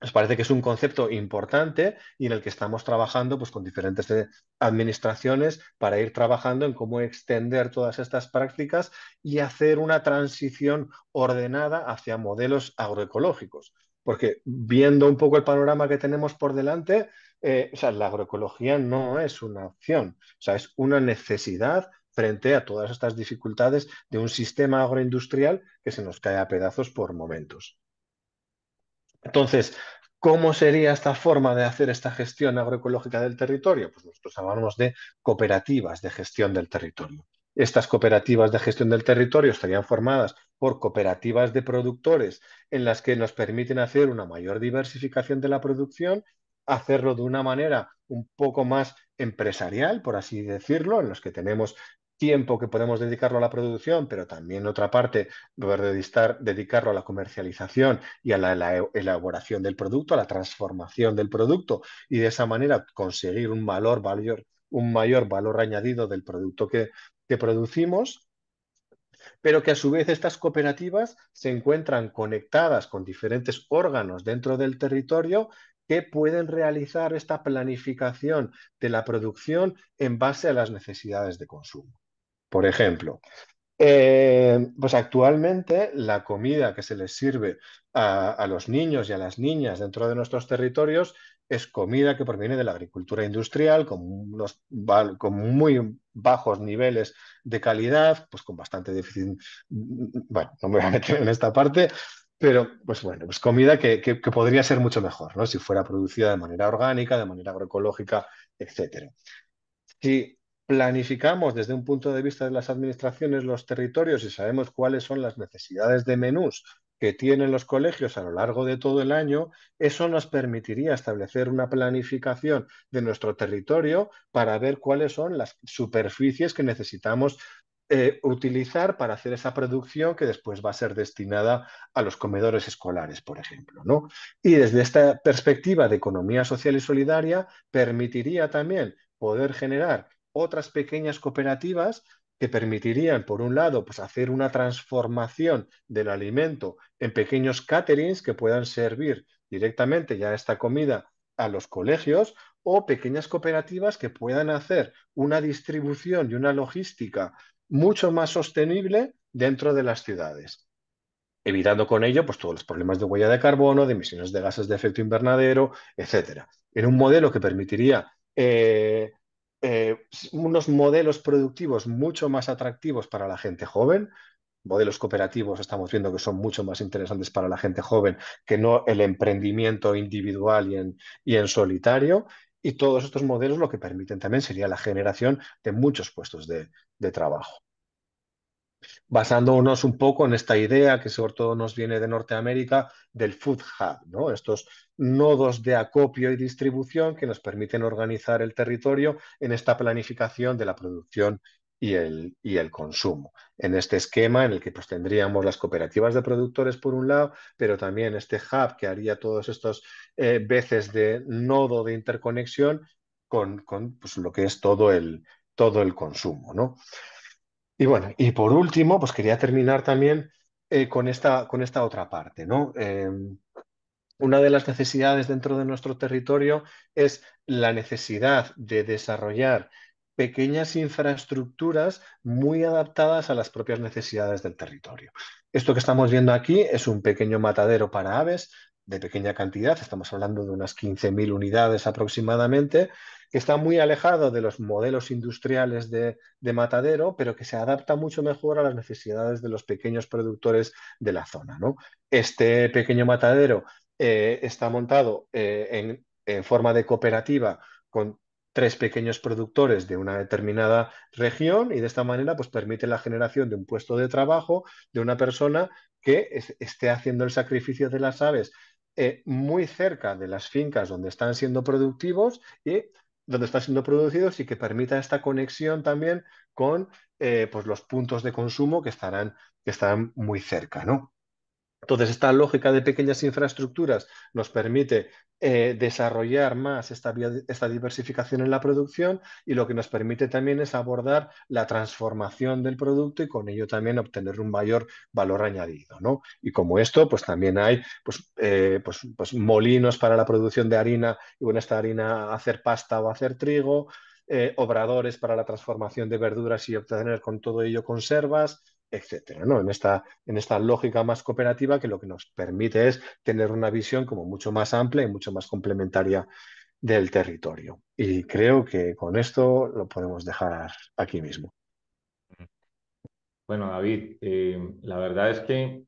Nos parece que es un concepto importante y en el que estamos trabajando pues, con diferentes administraciones para ir trabajando en cómo extender todas estas prácticas y hacer una transición ordenada hacia modelos agroecológicos. Porque viendo un poco el panorama que tenemos por delante, o sea, la agroecología no es una opción, o sea, es una necesidad frente a todas estas dificultades de un sistema agroindustrial que se nos cae a pedazos por momentos. Entonces, ¿cómo sería esta forma de hacer esta gestión agroecológica del territorio? Pues nosotros hablamos de cooperativas de gestión del territorio. Estas cooperativas de gestión del territorio estarían formadas por cooperativas de productores en las que nos permiten hacer una mayor diversificación de la producción, hacerlo de una manera un poco más empresarial, por así decirlo, en los que tenemos tiempo que podemos dedicarlo a la producción, pero también otra parte poder dedicarlo a la comercialización y a la elaboración del producto, a la transformación del producto, y de esa manera conseguir un mayor valor añadido del producto que producimos, pero que a su vez estas cooperativas se encuentran conectadas con diferentes órganos dentro del territorio que pueden realizar esta planificación de la producción en base a las necesidades de consumo. Por ejemplo, pues actualmente la comida que se les sirve a los niños y a las niñas dentro de nuestros territorios es comida que proviene de la agricultura industrial con muy bajos niveles de calidad, pues con bastante déficit. Bueno, no me voy a meter en esta parte, pero pues bueno, pues comida que podría ser mucho mejor, ¿no? Si fuera producida de manera orgánica, de manera agroecológica, etcétera. Si planificamos desde un punto de vista de las administraciones los territorios y sabemos cuáles son las necesidades de menús que tienen los colegios a lo largo de todo el año, eso nos permitiría establecer una planificación de nuestro territorio para ver cuáles son las superficies que necesitamos utilizar para hacer esa producción que después va a ser destinada a los comedores escolares, por ejemplo, ¿no? Y desde esta perspectiva de economía social y solidaria, permitiría también poder generar otras pequeñas cooperativas que permitirían, por un lado, pues hacer una transformación del alimento en pequeños caterings que puedan servir directamente ya esta comida a los colegios o pequeñas cooperativas que puedan hacer una distribución y una logística mucho más sostenible dentro de las ciudades, evitando con ello pues, todos los problemas de huella de carbono, de emisiones de gases de efecto invernadero, etcétera. En un modelo que permitiría unos modelos productivos mucho más atractivos para la gente joven. Modelos cooperativos estamos viendo que son mucho más interesantes para la gente joven que no el emprendimiento individual y en solitario. Y todos estos modelos lo que permiten también sería la generación de muchos puestos de trabajo, basándonos un poco en esta idea que sobre todo nos viene de Norteamérica del Food Hub, ¿no? Estos nodos de acopio y distribución que nos permiten organizar el territorio en esta planificación de la producción y el consumo. En este esquema en el que pues, tendríamos las cooperativas de productores por un lado, pero también este hub que haría todos estos veces de nodo de interconexión con pues, lo que es todo el consumo, ¿no? Y bueno, y por último, pues quería terminar también con esta otra parte, ¿no? Una de las necesidades dentro de nuestro territorio es la necesidad de desarrollar pequeñas infraestructuras muy adaptadas a las propias necesidades del territorio. Esto que estamos viendo aquí es un pequeño matadero para aves de pequeña cantidad, estamos hablando de unas 15.000 unidades aproximadamente, que está muy alejado de los modelos industriales de matadero, pero que se adapta mucho mejor a las necesidades de los pequeños productores de la zona, ¿no? Este pequeño matadero está montado en forma de cooperativa con tres pequeños productores de una determinada región y de esta manera pues permite la generación de un puesto de trabajo de una persona que esté haciendo el sacrificio de las aves muy cerca de las fincas donde están siendo productivos y donde están siendo producidos y que permita esta conexión también con pues los puntos de consumo que estarán muy cerca, ¿no? Entonces, esta lógica de pequeñas infraestructuras nos permite desarrollar más esta diversificación en la producción y lo que nos permite también es abordar la transformación del producto y con ello también obtener un mayor valor añadido, ¿no? Y como esto, pues también hay pues molinos para la producción de harina y con esta harina hacer pasta o hacer trigo, obradores para la transformación de verduras y obtener con todo ello conservas, etcétera, ¿no? En esta lógica más cooperativa que lo que nos permite es tener una visión como mucho más amplia y mucho más complementaria del territorio. Y creo que con esto lo podemos dejar aquí mismo. Bueno, David, la verdad es que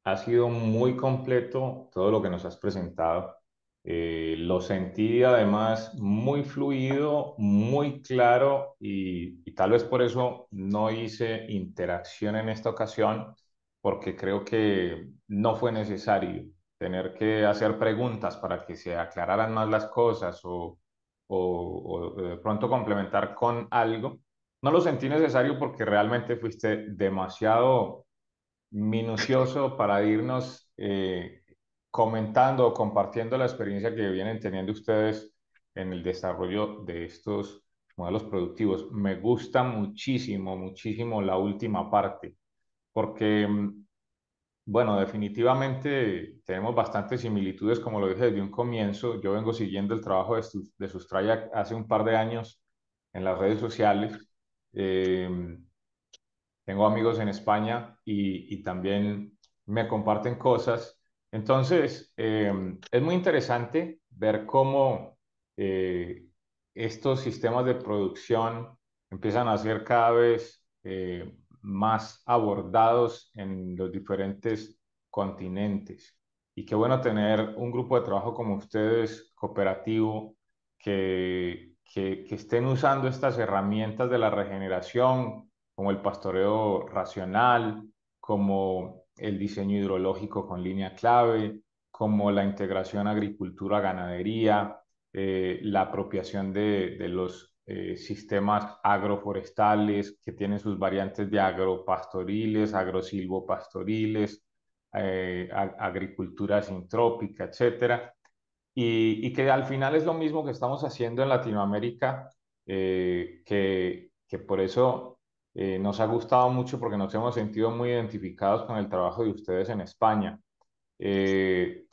ha sido muy completo todo lo que nos has presentado. Lo sentí además muy fluido, muy claro y tal vez por eso no hice interacción en esta ocasión, porque creo que no fue necesario tener que hacer preguntas para que se aclararan más las cosas o de pronto complementar con algo. No lo sentí necesario porque realmente fuiste demasiado minucioso para irnos comentando o compartiendo la experiencia que vienen teniendo ustedes en el desarrollo de estos modelos productivos. Me gusta muchísimo, muchísimo la última parte, porque, bueno, definitivamente tenemos bastantes similitudes, como lo dije desde un comienzo. Yo vengo siguiendo el trabajo de Sustraya hace un par de años en las redes sociales. Eh, Tengo amigos en España y también me comparten cosas. Entonces, es muy interesante ver cómo eh, estos sistemas de producción empiezan a ser cada vez más abordados en los diferentes continentes. Y qué bueno tener un grupo de trabajo como ustedes, cooperativo, que estén usando estas herramientas de la regeneración como el pastoreo racional, como el diseño hidrológico con línea clave, como la integración agricultura-ganadería, la apropiación de los sistemas agroforestales que tienen sus variantes de agropastoriles, agrosilvopastoriles, agricultura sintrópica, etcétera. Y que al final es lo mismo que estamos haciendo en Latinoamérica, que por eso nos ha gustado mucho porque nos hemos sentido muy identificados con el trabajo de ustedes en España. Eh,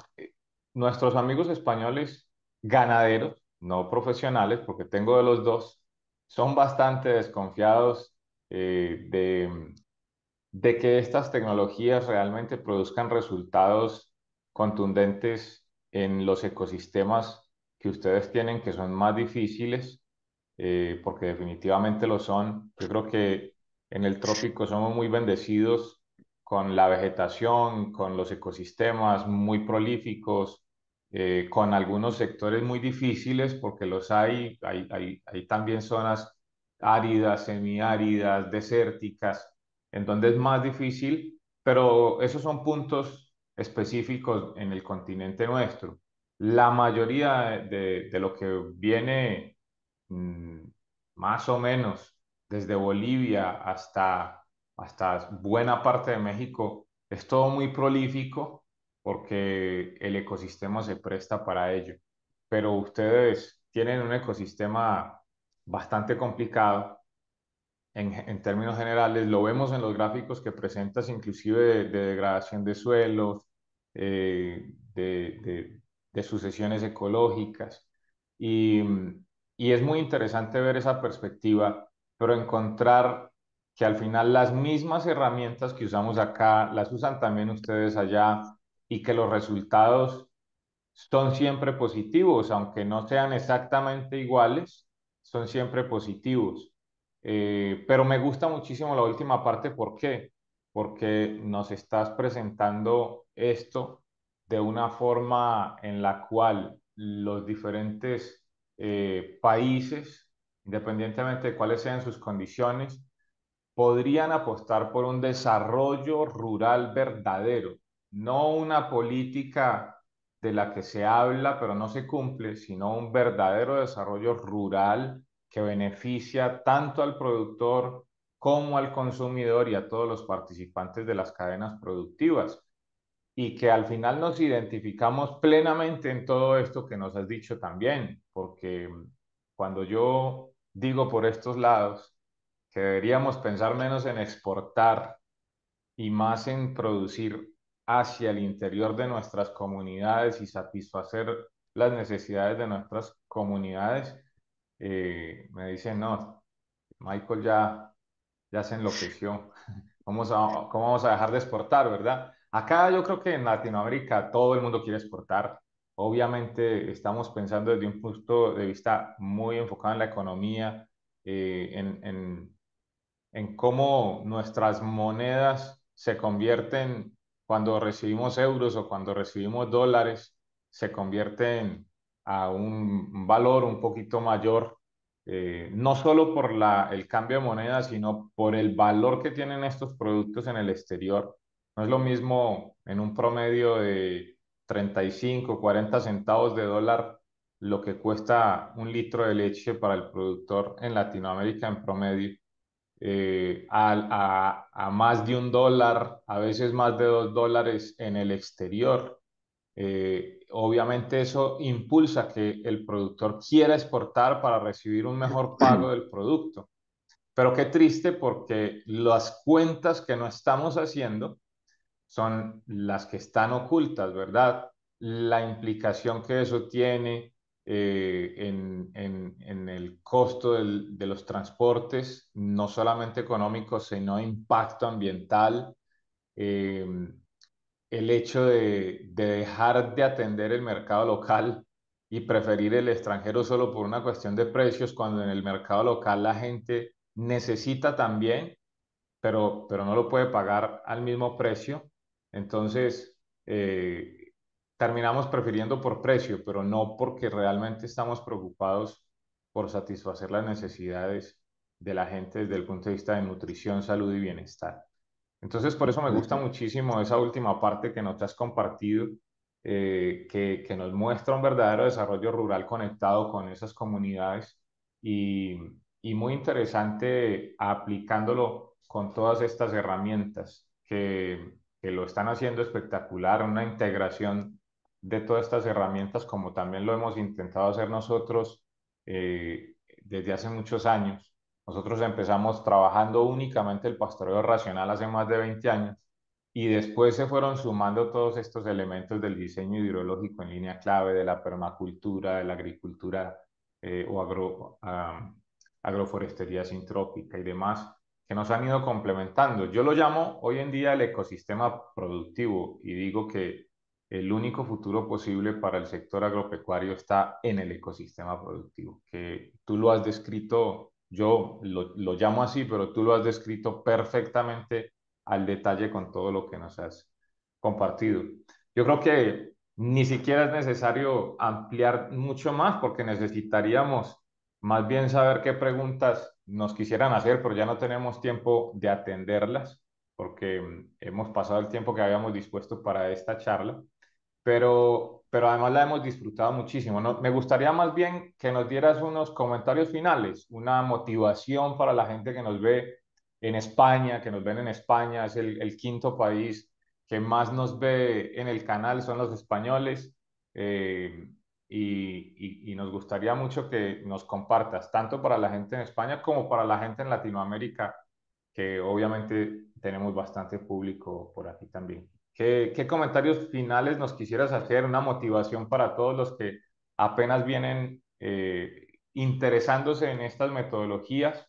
Nuestros amigos españoles ganaderos, no profesionales, porque tengo de los dos, son bastante desconfiados de que estas tecnologías realmente produzcan resultados contundentes en los ecosistemas que ustedes tienen, que son más difíciles, porque definitivamente lo son. Yo creo que en el trópico somos muy bendecidos con la vegetación, con los ecosistemas muy prolíficos, con algunos sectores muy difíciles, porque los hay también zonas áridas, semiáridas, desérticas, en donde es más difícil, pero esos son puntos específicos en el continente nuestro. La mayoría de lo que viene mm, más o menos desde Bolivia hasta buena parte de México, es todo muy prolífico porque el ecosistema se presta para ello. Pero ustedes tienen un ecosistema bastante complicado en términos generales, lo vemos en los gráficos que presentas, inclusive de degradación de suelos, de sucesiones ecológicas. Y, y es muy interesante ver esa perspectiva, pero encontrar que al final las mismas herramientas que usamos acá, las usan también ustedes allá y que los resultados son siempre positivos, aunque no sean exactamente iguales, son siempre positivos. Pero me gusta muchísimo la última parte, ¿por qué? Porque nos estás presentando esto de una forma en la cual los diferentes países, independientemente de cuáles sean sus condiciones, podrían apostar por un desarrollo rural verdadero, no una política de la que se habla pero no se cumple, sino un verdadero desarrollo rural que beneficia tanto al productor como al consumidor y a todos los participantes de las cadenas productivas. Y que al final nos identificamos plenamente en todo esto que nos has dicho también, porque cuando yo digo por estos lados, que deberíamos pensar menos en exportar y más en producir hacia el interior de nuestras comunidades y satisfacer las necesidades de nuestras comunidades, me dicen, no, Michael ya se enloqueció. ¿Cómo vamos a dejar de exportar, verdad? Acá yo creo que en Latinoamérica todo el mundo quiere exportar. Obviamente estamos pensando desde un punto de vista muy enfocado en la economía, en cómo nuestras monedas se convierten cuando recibimos euros o cuando recibimos dólares, se convierten a un valor un poquito mayor, no solo por el cambio de moneda, sino por el valor que tienen estos productos en el exterior. No es lo mismo en un promedio de 35, 40 centavos de dólar lo que cuesta un litro de leche para el productor en Latinoamérica en promedio, a más de $1, a veces más de $2 en el exterior. Obviamente eso impulsa que el productor quiera exportar para recibir un mejor pago del producto. Pero qué triste porque las cuentas que no estamos haciendo son las que están ocultas, ¿verdad? La implicación que eso tiene en el costo de los transportes, no solamente económico, sino impacto ambiental, eh, el hecho de dejar de atender el mercado local y preferir el extranjero solo por una cuestión de precios, cuando en el mercado local la gente necesita también, pero no lo puede pagar al mismo precio. Entonces, terminamos prefiriendo por precio, pero no porque realmente estamos preocupados por satisfacer las necesidades de la gente desde el punto de vista de nutrición, salud y bienestar. Entonces, por eso me gusta muchísimo esa última parte que nos has compartido, que nos muestra un verdadero desarrollo rural conectado con esas comunidades y, y muy interesante aplicándolo con todas estas herramientas que lo están haciendo espectacular, una integración de todas estas herramientas como también lo hemos intentado hacer nosotros desde hace muchos años. Nosotros empezamos trabajando únicamente el pastoreo racional hace más de 20 años y después se fueron sumando todos estos elementos del diseño hidrológico en línea clave, de la permacultura, de la agricultura agroforestería sintrópica y demás, que nos han ido complementando. Yo lo llamo hoy en día el ecosistema productivo y digo que el único futuro posible para el sector agropecuario está en el ecosistema productivo, que tú lo has descrito, yo lo llamo así, pero tú lo has descrito perfectamente al detalle con todo lo que nos has compartido. Yo creo que ni siquiera es necesario ampliar mucho más porque necesitaríamos más bien saber qué preguntas nos quisieran hacer, pero ya no tenemos tiempo de atenderlas porque hemos pasado el tiempo que habíamos dispuesto para esta charla, pero además la hemos disfrutado muchísimo, ¿no? Me gustaría más bien que nos dieras unos comentarios finales, una motivación para la gente que nos ve en España, que nos ven en España, es el quinto país que más nos ve en el canal, son los españoles, eh, y nos gustaría mucho que nos compartas, tanto para la gente en España como para la gente en Latinoamérica, que obviamente tenemos bastante público por aquí también. ¿Qué comentarios finales nos quisieras hacer? Una motivación para todos los que apenas vienen interesándose en estas metodologías,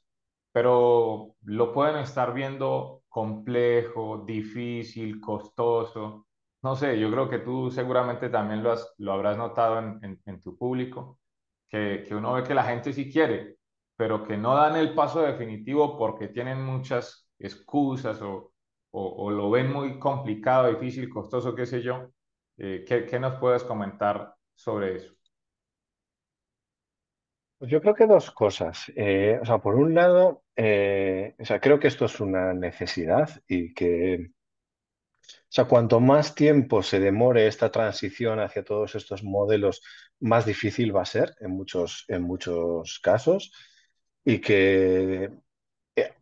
pero lo pueden estar viendo complejo, difícil, costoso. No sé, yo creo que tú seguramente también lo habrás notado en tu público, que uno ve que la gente sí quiere, pero que no dan el paso definitivo porque tienen muchas excusas o lo ven muy complicado, difícil, costoso, qué sé yo. ¿Qué nos puedes comentar sobre eso? Pues yo creo que dos cosas. O sea, por un lado, o sea, creo que esto es una necesidad y que, o sea, cuanto más tiempo se demore esta transición hacia todos estos modelos, más difícil va a ser en muchos casos y que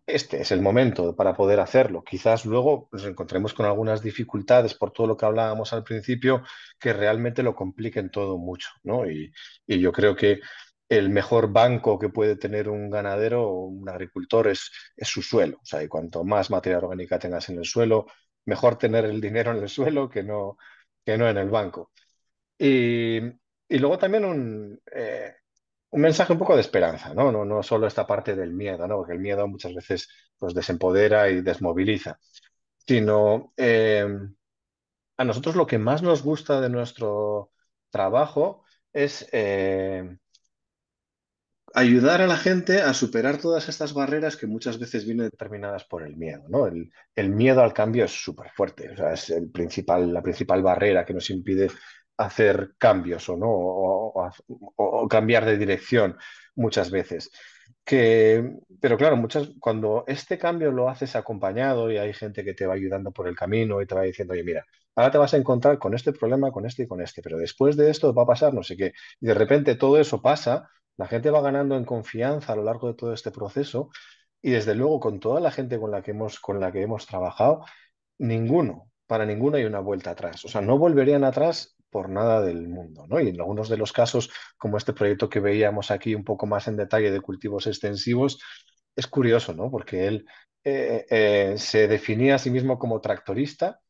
este es el momento para poder hacerlo. Quizás luego nos encontremos con algunas dificultades por todo lo que hablábamos al principio que realmente lo compliquen todo mucho, ¿no? Y yo creo que el mejor banco que puede tener un ganadero o un agricultor es su suelo. O sea, y cuanto más materia orgánica tengas en el suelo, mejor tener el dinero en el suelo que no en el banco. Y, y luego también un mensaje un poco de esperanza, ¿no? No solo esta parte del miedo, ¿no? Porque el miedo muchas veces pues, desempodera y desmoviliza, sino a nosotros lo que más nos gusta de nuestro trabajo es ayudar a la gente a superar todas estas barreras que muchas veces vienen determinadas por el miedo, ¿no? El miedo al cambio es súper fuerte, o sea, es la principal barrera que nos impide hacer cambios o no, o cambiar de dirección muchas veces. Pero claro, cuando este cambio lo haces acompañado y hay gente que te va ayudando por el camino y te va diciendo, oye, mira, ahora te vas a encontrar con este problema, con este y con este, pero después de esto va a pasar no sé qué. Y de repente todo eso pasa, la gente va ganando en confianza a lo largo de todo este proceso y desde luego con toda la gente con la que hemos trabajado, para ninguno hay una vuelta atrás. O sea, no volverían atrás por nada del mundo, ¿no? Y en algunos de los casos, como este proyecto que veíamos aquí un poco más en detalle de cultivos extensivos, es curioso, ¿no? Porque él se definía a sí mismo como tractorista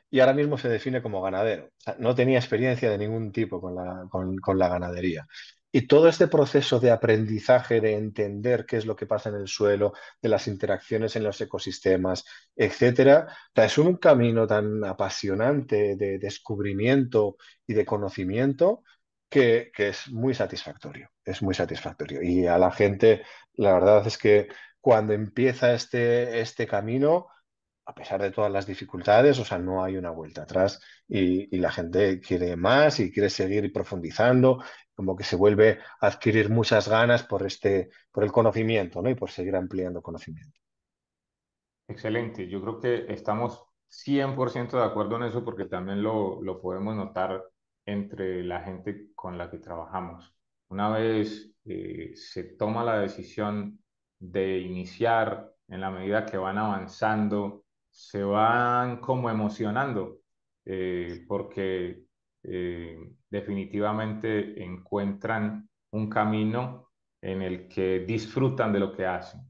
y ahora mismo se define como ganadero. O sea, no tenía experiencia de ningún tipo con la ganadería. Y todo este proceso de aprendizaje, de entender qué es lo que pasa en el suelo, de las interacciones en los ecosistemas, etcétera, o sea, es un camino tan apasionante de descubrimiento y de conocimiento que es muy satisfactorio. Es muy satisfactorio. Y a la gente, la verdad es que cuando empieza este camino, a pesar de todas las dificultades, o sea, no hay una vuelta atrás y la gente quiere más y quiere seguir profundizando, como que se vuelve a adquirir muchas ganas por el conocimiento, ¿no? Y por seguir ampliando conocimiento. Excelente, yo creo que estamos 100% de acuerdo en eso porque también lo podemos notar entre la gente con la que trabajamos. Una vez se toma la decisión de iniciar, en la medida que van avanzando, se van como emocionando porque definitivamente encuentran un camino en el que disfrutan de lo que hacen.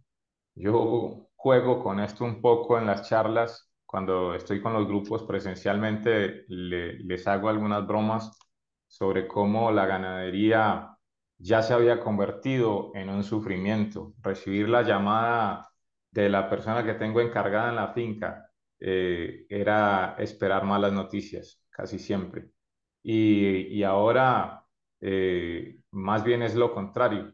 Yo juego con esto un poco en las charlas cuando estoy con los grupos presencialmente, les hago algunas bromas sobre cómo la ganadería ya se había convertido en un sufrimiento. Recibir la llamada de la persona que tengo encargada en la finca era esperar malas noticias, casi siempre. Y ahora más bien es lo contrario,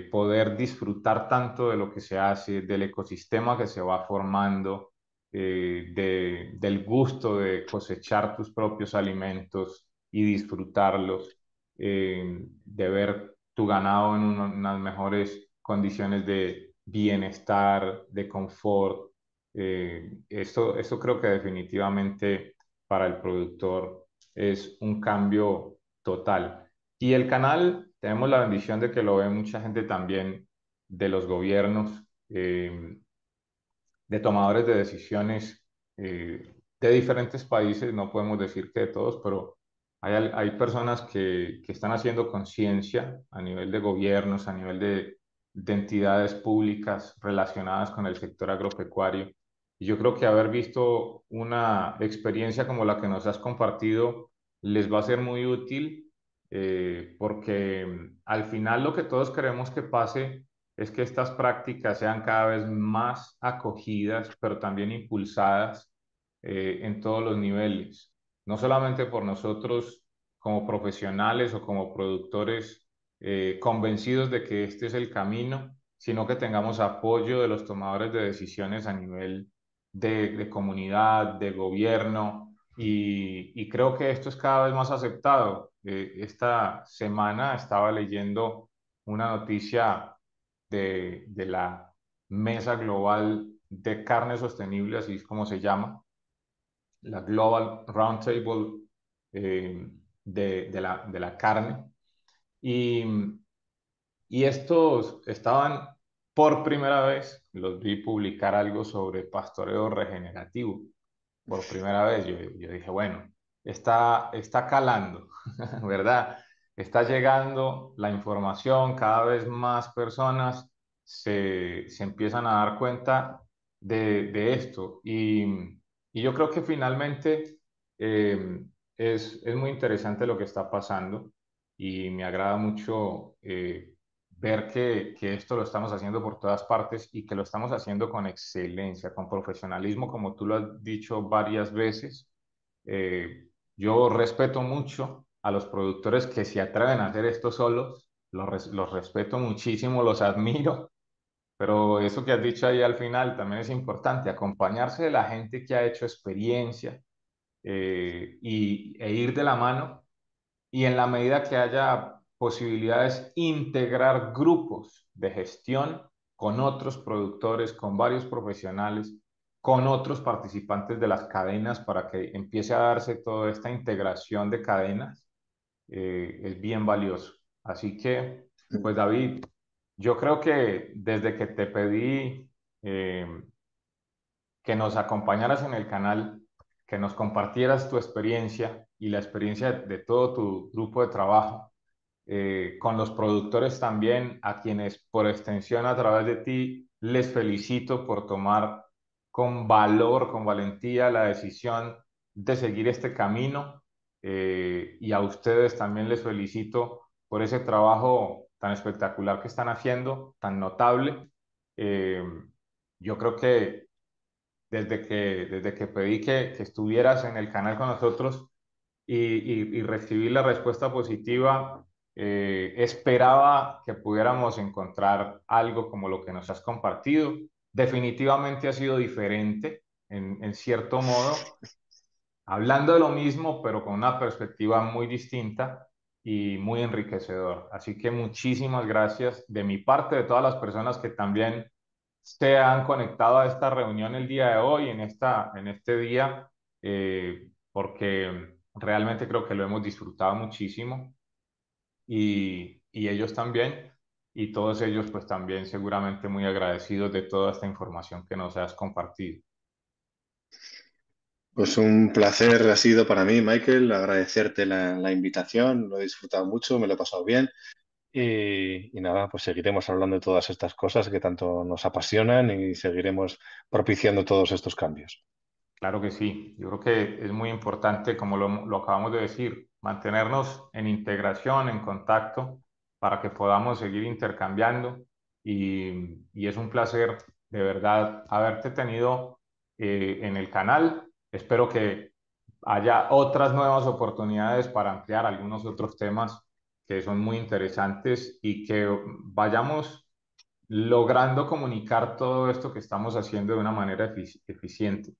poder disfrutar tanto de lo que se hace, del ecosistema que se va formando, del gusto de cosechar tus propios alimentos y disfrutarlos, de ver tu ganado en unas mejores condiciones de bienestar, de confort. Esto creo que definitivamente para el productor es un cambio total. Y el canal, tenemos la bendición de que lo ve mucha gente también de los gobiernos, de tomadores de decisiones de diferentes países, no podemos decir que de todos, pero hay personas que están haciendo conciencia a nivel de gobiernos, a nivel de entidades públicas relacionadas con el sector agropecuario. Y yo creo que haber visto una experiencia como la que nos has compartido les va a ser muy útil, porque al final lo que todos queremos que pase es que estas prácticas sean cada vez más acogidas, pero también impulsadas en todos los niveles, no solamente por nosotros como profesionales o como productores convencidos de que este es el camino, sino que tengamos apoyo de los tomadores de decisiones a nivel de comunidad, de gobierno, y creo que esto es cada vez más aceptado. Esta semana estaba leyendo una noticia de la Mesa Global de Carne Sostenible, así es como se llama, la Global Roundtable de la carne. Y, y estos estaban por primera vez, los vi publicar algo sobre pastoreo regenerativo. Por primera vez yo dije, bueno, está calando, ¿verdad? Está llegando la información, cada vez más personas se empiezan a dar cuenta de esto. Y yo creo que finalmente eh, es muy interesante lo que está pasando y me agrada mucho ver que esto lo estamos haciendo por todas partes y que lo estamos haciendo con excelencia, con profesionalismo, como tú lo has dicho varias veces. Yo respeto mucho a los productores que se atreven a hacer esto solos, los respeto muchísimo, los admiro, pero eso que has dicho ahí al final también es importante, acompañarse de la gente que ha hecho experiencia, e ir de la mano, y en la medida que haya posibilidades, integrar grupos de gestión con otros productores, con varios profesionales, con otros participantes de las cadenas para que empiece a darse toda esta integración de cadenas, es bien valioso. Así que, pues David, yo creo que desde que te pedí que nos acompañaras en el canal, que nos compartieras tu experiencia y la experiencia de todo tu grupo de trabajo, con los productores también, a quienes por extensión a través de ti les felicito por tomar con valor, con valentía la decisión de seguir este camino, y a ustedes también les felicito por ese trabajo tan espectacular que están haciendo, tan notable. Eh, yo creo que desde que pedí que estuvieras en el canal con nosotros y recibí la respuesta positiva, esperaba que pudiéramos encontrar algo como lo que nos has compartido. Definitivamente ha sido diferente en cierto modo, hablando de lo mismo, pero con una perspectiva muy distinta y muy enriquecedor. Así que muchísimas gracias de mi parte, de todas las personas que también se han conectado a esta reunión el día de hoy, en este día, porque realmente creo que lo hemos disfrutado muchísimo, y ellos también, y todos ellos pues también seguramente muy agradecidos de toda esta información que nos has compartido. Pues un placer ha sido para mí, Michael, agradecerte la invitación, lo he disfrutado mucho, me lo he pasado bien y nada, pues seguiremos hablando de todas estas cosas que tanto nos apasionan y seguiremos propiciando todos estos cambios. Claro que sí, yo creo que es muy importante, como lo acabamos de decir, mantenernos en integración, en contacto, para que podamos seguir intercambiando. Y es un placer, de verdad, haberte tenido en el canal. Espero que haya otras nuevas oportunidades para ampliar algunos otros temas que son muy interesantes y que vayamos logrando comunicar todo esto que estamos haciendo de una manera eficiente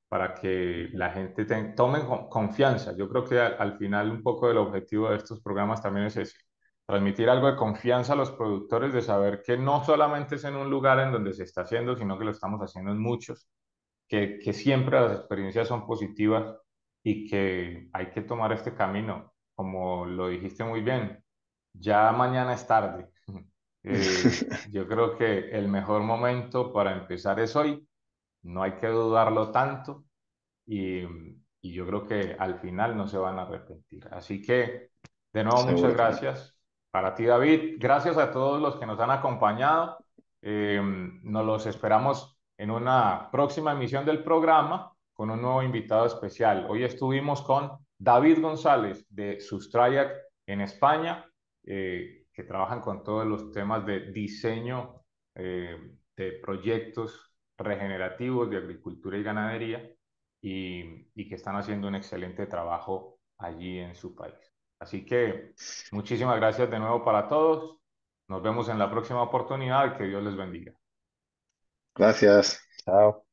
para que la gente tome confianza. Yo creo que al final un poco del objetivo de estos programas también es ese, transmitir algo de confianza a los productores, de saber que no solamente es en un lugar en donde se está haciendo, sino que lo estamos haciendo en muchos, que siempre las experiencias son positivas y que hay que tomar este camino, como lo dijiste muy bien, ya mañana es tarde. Yo creo que el mejor momento para empezar es hoy, no hay que dudarlo tanto y, y yo creo que al final no se van a arrepentir. Así que, de nuevo, muchas Seguro que no. gracias para ti, David. Gracias a todos los que nos han acompañado. Nos los esperamos en una próxima emisión del programa con un nuevo invitado especial. Hoy estuvimos con David González de Sustrayac en España, que trabajan con todos los temas de diseño de proyectos regenerativos de agricultura y ganadería y que están haciendo un excelente trabajo allí en su país. Así que muchísimas gracias de nuevo para todos. Nos vemos en la próxima oportunidad y que Dios les bendiga. Gracias. Chao.